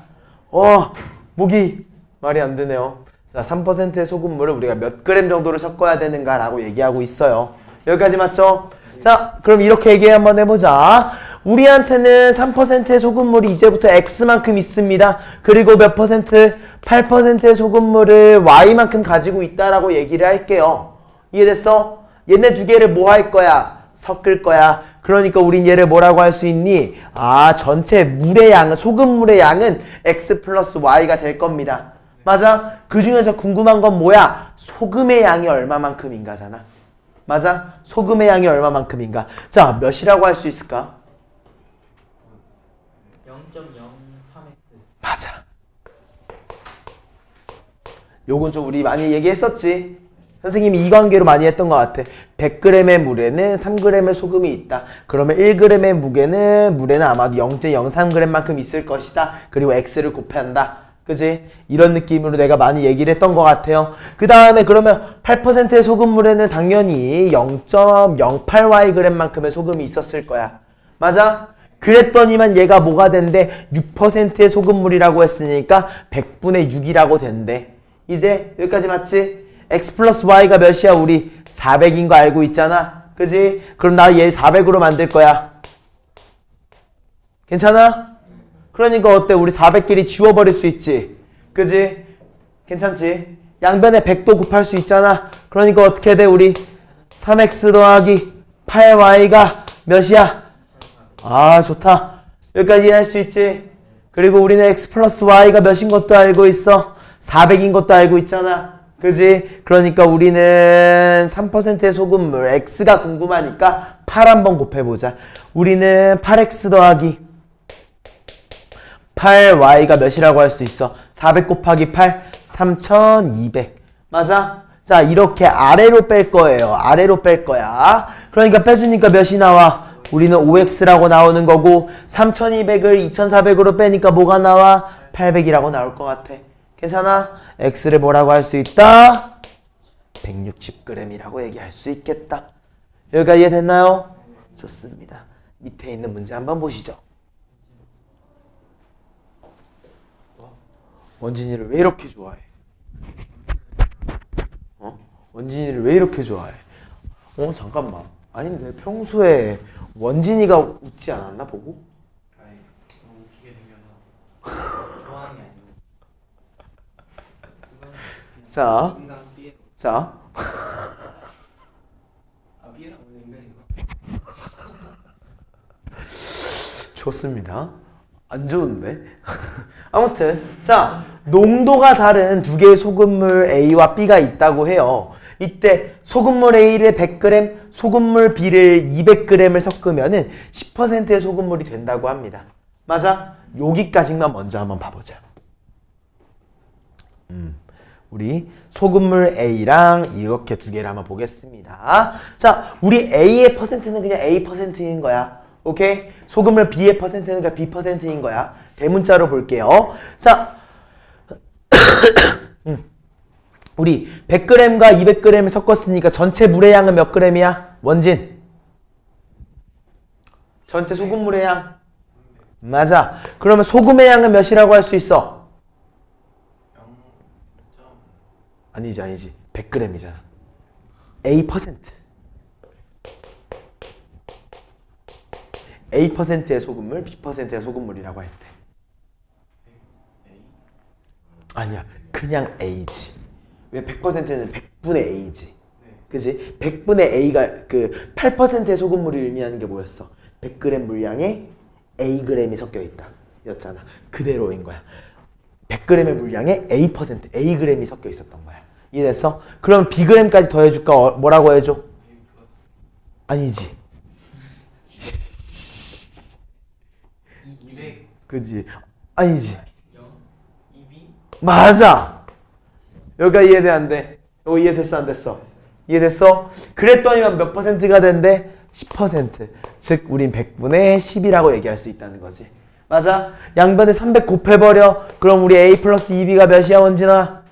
목이 말이 안 되네요. 자, 3%의 소금물을 우리가 몇 그램 정도를 섞어야 되는가라고 얘기하고 있어요. 여기까지 맞죠? 자, 그럼 이렇게 얘기 한번 해보자. 우리한테는 3%의 소금물이 이제부터 X만큼 있습니다. 그리고 몇 퍼센트? 8%의 소금물을 Y만큼 가지고 있다라고 얘기를 할게요. 이해됐어? 얘네 두 개를 뭐 할 거야? 섞을 거야. 그러니까 우린 얘를 뭐라고 할 수 있니? 전체 물의 양은, 소금물의 양은 X 플러스 Y가 될 겁니다. 맞아? 그 중에서 궁금한 건 뭐야? 소금의 양이 얼마만큼인가잖아. 맞아? 소금의 양이 얼마만큼인가? 자, 몇이라고 할 수 있을까? 맞아. 요건 좀 우리 많이 얘기했었지. 선생님이 이 관계로 많이 했던 것 같아. 100g의 물에는 3g의 소금이 있다. 그러면 1g의 물에는 아마도 0.03g만큼 있을 것이다. 그리고 x를 곱한다. 그지? 이런 느낌으로 내가 많이 얘기를 했던 것 같아요. 그 다음에 그러면 8%의 소금물에는 당연히 0.08yg만큼의 소금이 있었을 거야. 맞아? 그랬더니만 얘가 뭐가 된대? 6%의 소금물이라고 했으니까 100분의 6이라고 된대. 이제 여기까지 맞지? x 플러스 y가 몇이야? 우리 400인 거 알고 있잖아. 그지? 그럼 나 얘 400으로 만들 거야. 괜찮아? 그러니까 어때? 우리 400끼리 지워버릴 수 있지. 그지? 괜찮지? 양변에 100도 곱할 수 있잖아. 그러니까 어떻게 돼? 우리 3x 더하기 8y가 몇이야? 아, 좋다. 여기까지 이해할 수 있지? 그리고 우리는 x 플러스 y가 몇인 것도 알고 있어. 400인 것도 알고 있잖아. 그지? 그러니까 우리는 3%의 소금물 x가 궁금하니까 8 한번 곱해보자. 우리는 8x 더하기 8y가 몇이라고 할 수 있어? 400 곱하기 8, 3200. 맞아? 자, 이렇게 아래로 뺄 거예요. 아래로 뺄 거야. 그러니까 빼주니까 몇이 나와? 우리는 5x라고 나오는 거고 3200을 2400으로 빼니까 뭐가 나와? 800이라고 나올 것 같아. 괜찮아? x를 뭐라고 할 수 있다? 160g이라고 얘기할 수 있겠다. 여기까지 이해됐나요? 좋습니다. 밑에 있는 문제 한번 보시죠. 원진이를 왜 이렇게 좋아해? 원진이를 왜 이렇게 좋아해? 잠깐만. 아닌데 평소에 원진이가 웃지 않았나 보고? 아니 너무 웃기게 생겨서 좋아하는 게 아니고 자, 인간 삐에 자. 삐에라고 인간인가? 좋습니다. 안 좋은데? 아무튼 자, 농도가 다른 두 개의 소금물 A와 B가 있다고 해요. 이때 소금물 A를 100g, 소금물 B를 200g을 섞으면은 10%의 소금물이 된다고 합니다. 맞아? 여기까지만 먼저 한번 봐보자. 우리 소금물 A랑 이렇게 두 개를 한번 보겠습니다. 자, 우리 A의 퍼센트는 그냥 A%인 거야. 오케이? 소금물 B의 퍼센트는 그냥 B%인 거야. 대문자로 볼게요. 자, 우리 100g과 200g을 섞었으니까 전체 물의 양은 몇 g이야? 원진. 전체 소금물의 양. 맞아. 그러면 소금의 양은 몇이라고 할 수 있어? 0. 아니지. 100g이잖아. A%. A%의 소금물, B%의 소금물이라고 할 때. 아니야. 그냥 A지. 왜 100%는 100분의 A지. 그지? 100분의 A가 그 8%의 소금물을 의미하는 게 뭐였어? 100g 물량에 Ag이 섞여 있다. 였잖아. 그대로인 거야. 100g의 물량에 Ag이 섞여 있었던 거야. 이해됐어? 그럼 Bg까지 더해줄까? 뭐라고 해줘? 아니지. 200. 그지? 아니지. 0. 2B. 맞아. 여기까지 이해돼 안 돼? 이거 이해됐어 안 됐어? 이해됐어? 그랬더니만 몇 퍼센트가 된대? 10%. 즉 우린 100분의 10이라고 얘기할 수 있다는 거지. 맞아? 양변에 300 곱해버려. 그럼 우리 A 플러스 2B가 몇이야 원진아?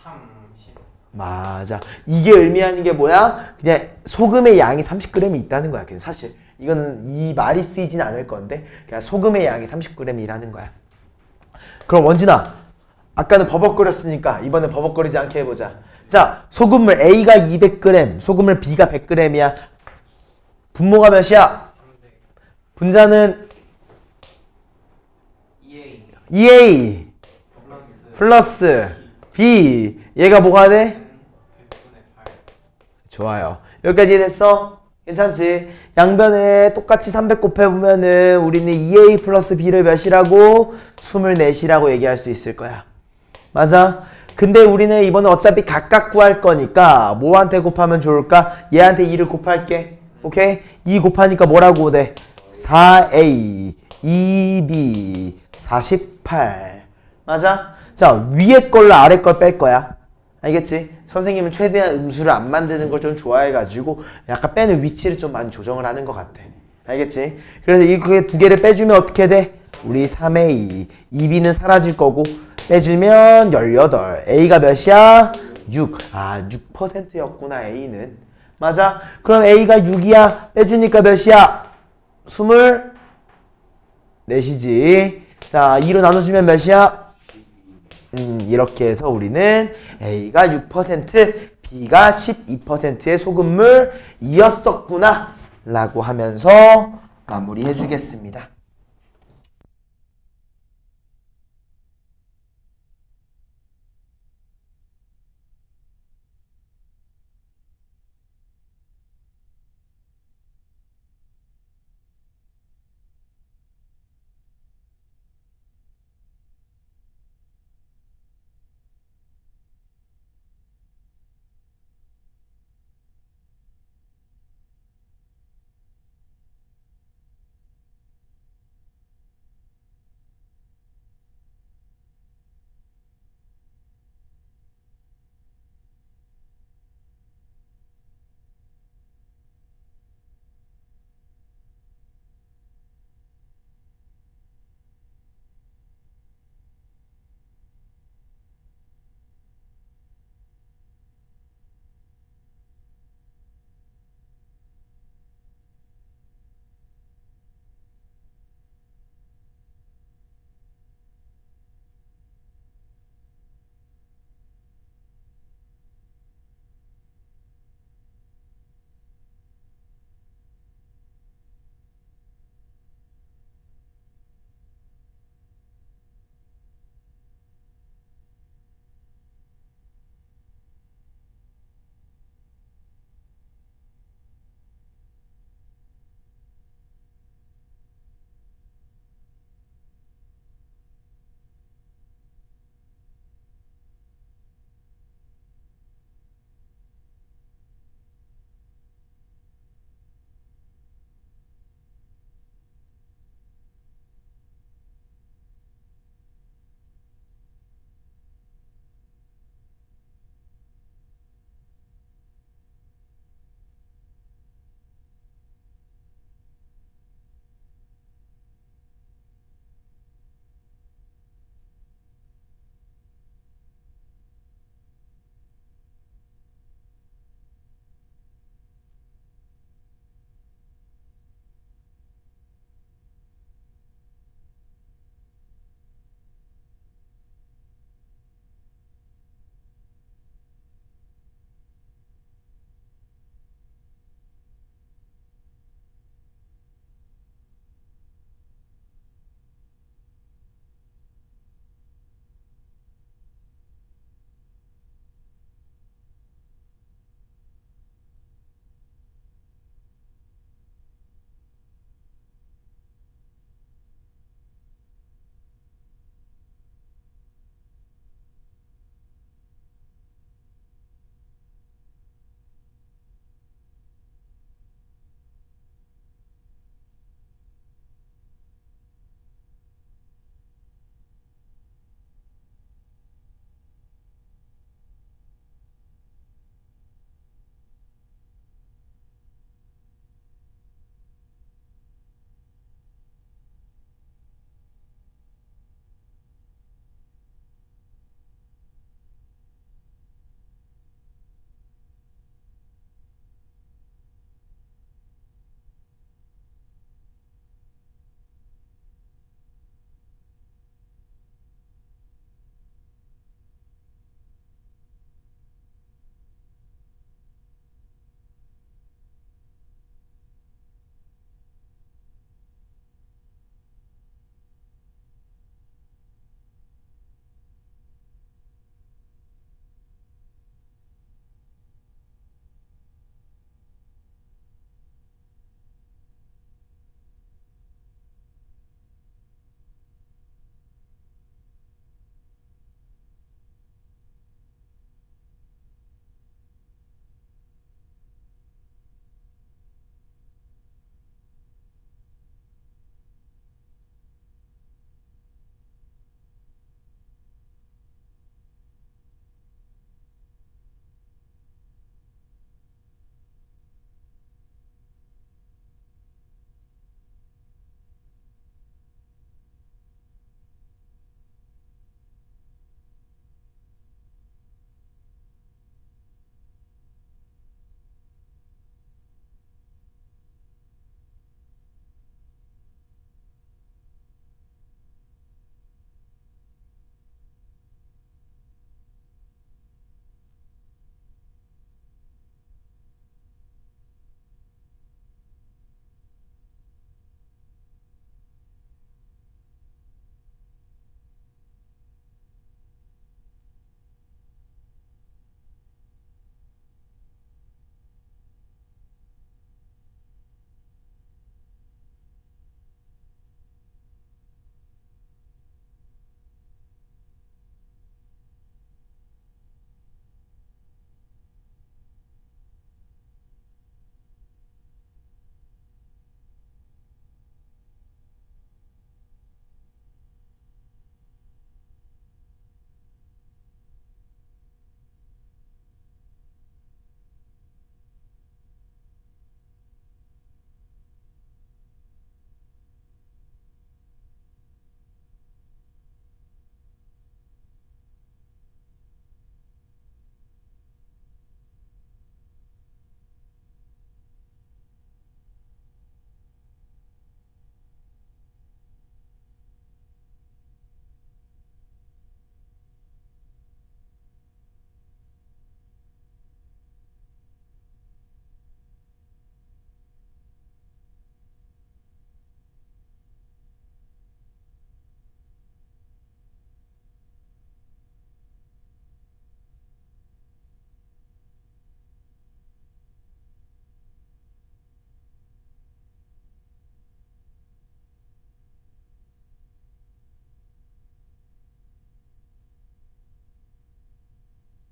30. 맞아. 이게 의미하는 게 뭐야? 그냥 소금의 양이 30g이 있다는 거야. 그냥 사실 이거는 이 말이 쓰이진 않을 건데 그냥 소금의 양이 30g이라는 거야. 그럼 원진아, 아까는 버벅거렸으니까 이번엔 버벅거리지 않게 해보자. 자, 소금물 A가 200g, 소금물 B가 100g이야. 분모가 몇이야? 분자는 2A. 2A 플러스 B. 얘가 뭐가 돼? 100분의 8. 좋아요. 여기까지 됐어? 괜찮지? 양변에 똑같이 300 곱해보면은 우리는 2A 플러스 B를 몇이라고? 24이라고 얘기할 수 있을 거야. 맞아? 근데 우리는 이번에 어차피 각각 구할 거니까 뭐한테 곱하면 좋을까? 얘한테 2를 곱할게. 오케이? 2 곱하니까 뭐라고 돼? 4A 2B 48 맞아? 자 위에 걸로 아래 걸 뺄 거야 알겠지? 선생님은 최대한 음수를 안 만드는 걸 좀 좋아해가지고 약간 빼는 위치를 좀 많이 조정을 하는 것 같아 알겠지? 그래서 이렇게 두 개를 빼주면 어떻게 돼? 우리 3A 2B는 사라질 거고 빼주면 18 A가 몇이야? 6 아 6%였구나 A는 맞아? 그럼 A가 6이야 빼주니까 몇이야? 24이지 자 2로 나눠주면 몇이야? 이렇게 해서 우리는 A가 6% B가 12%의 소금물이었었구나 라고 하면서 마무리해 주겠습니다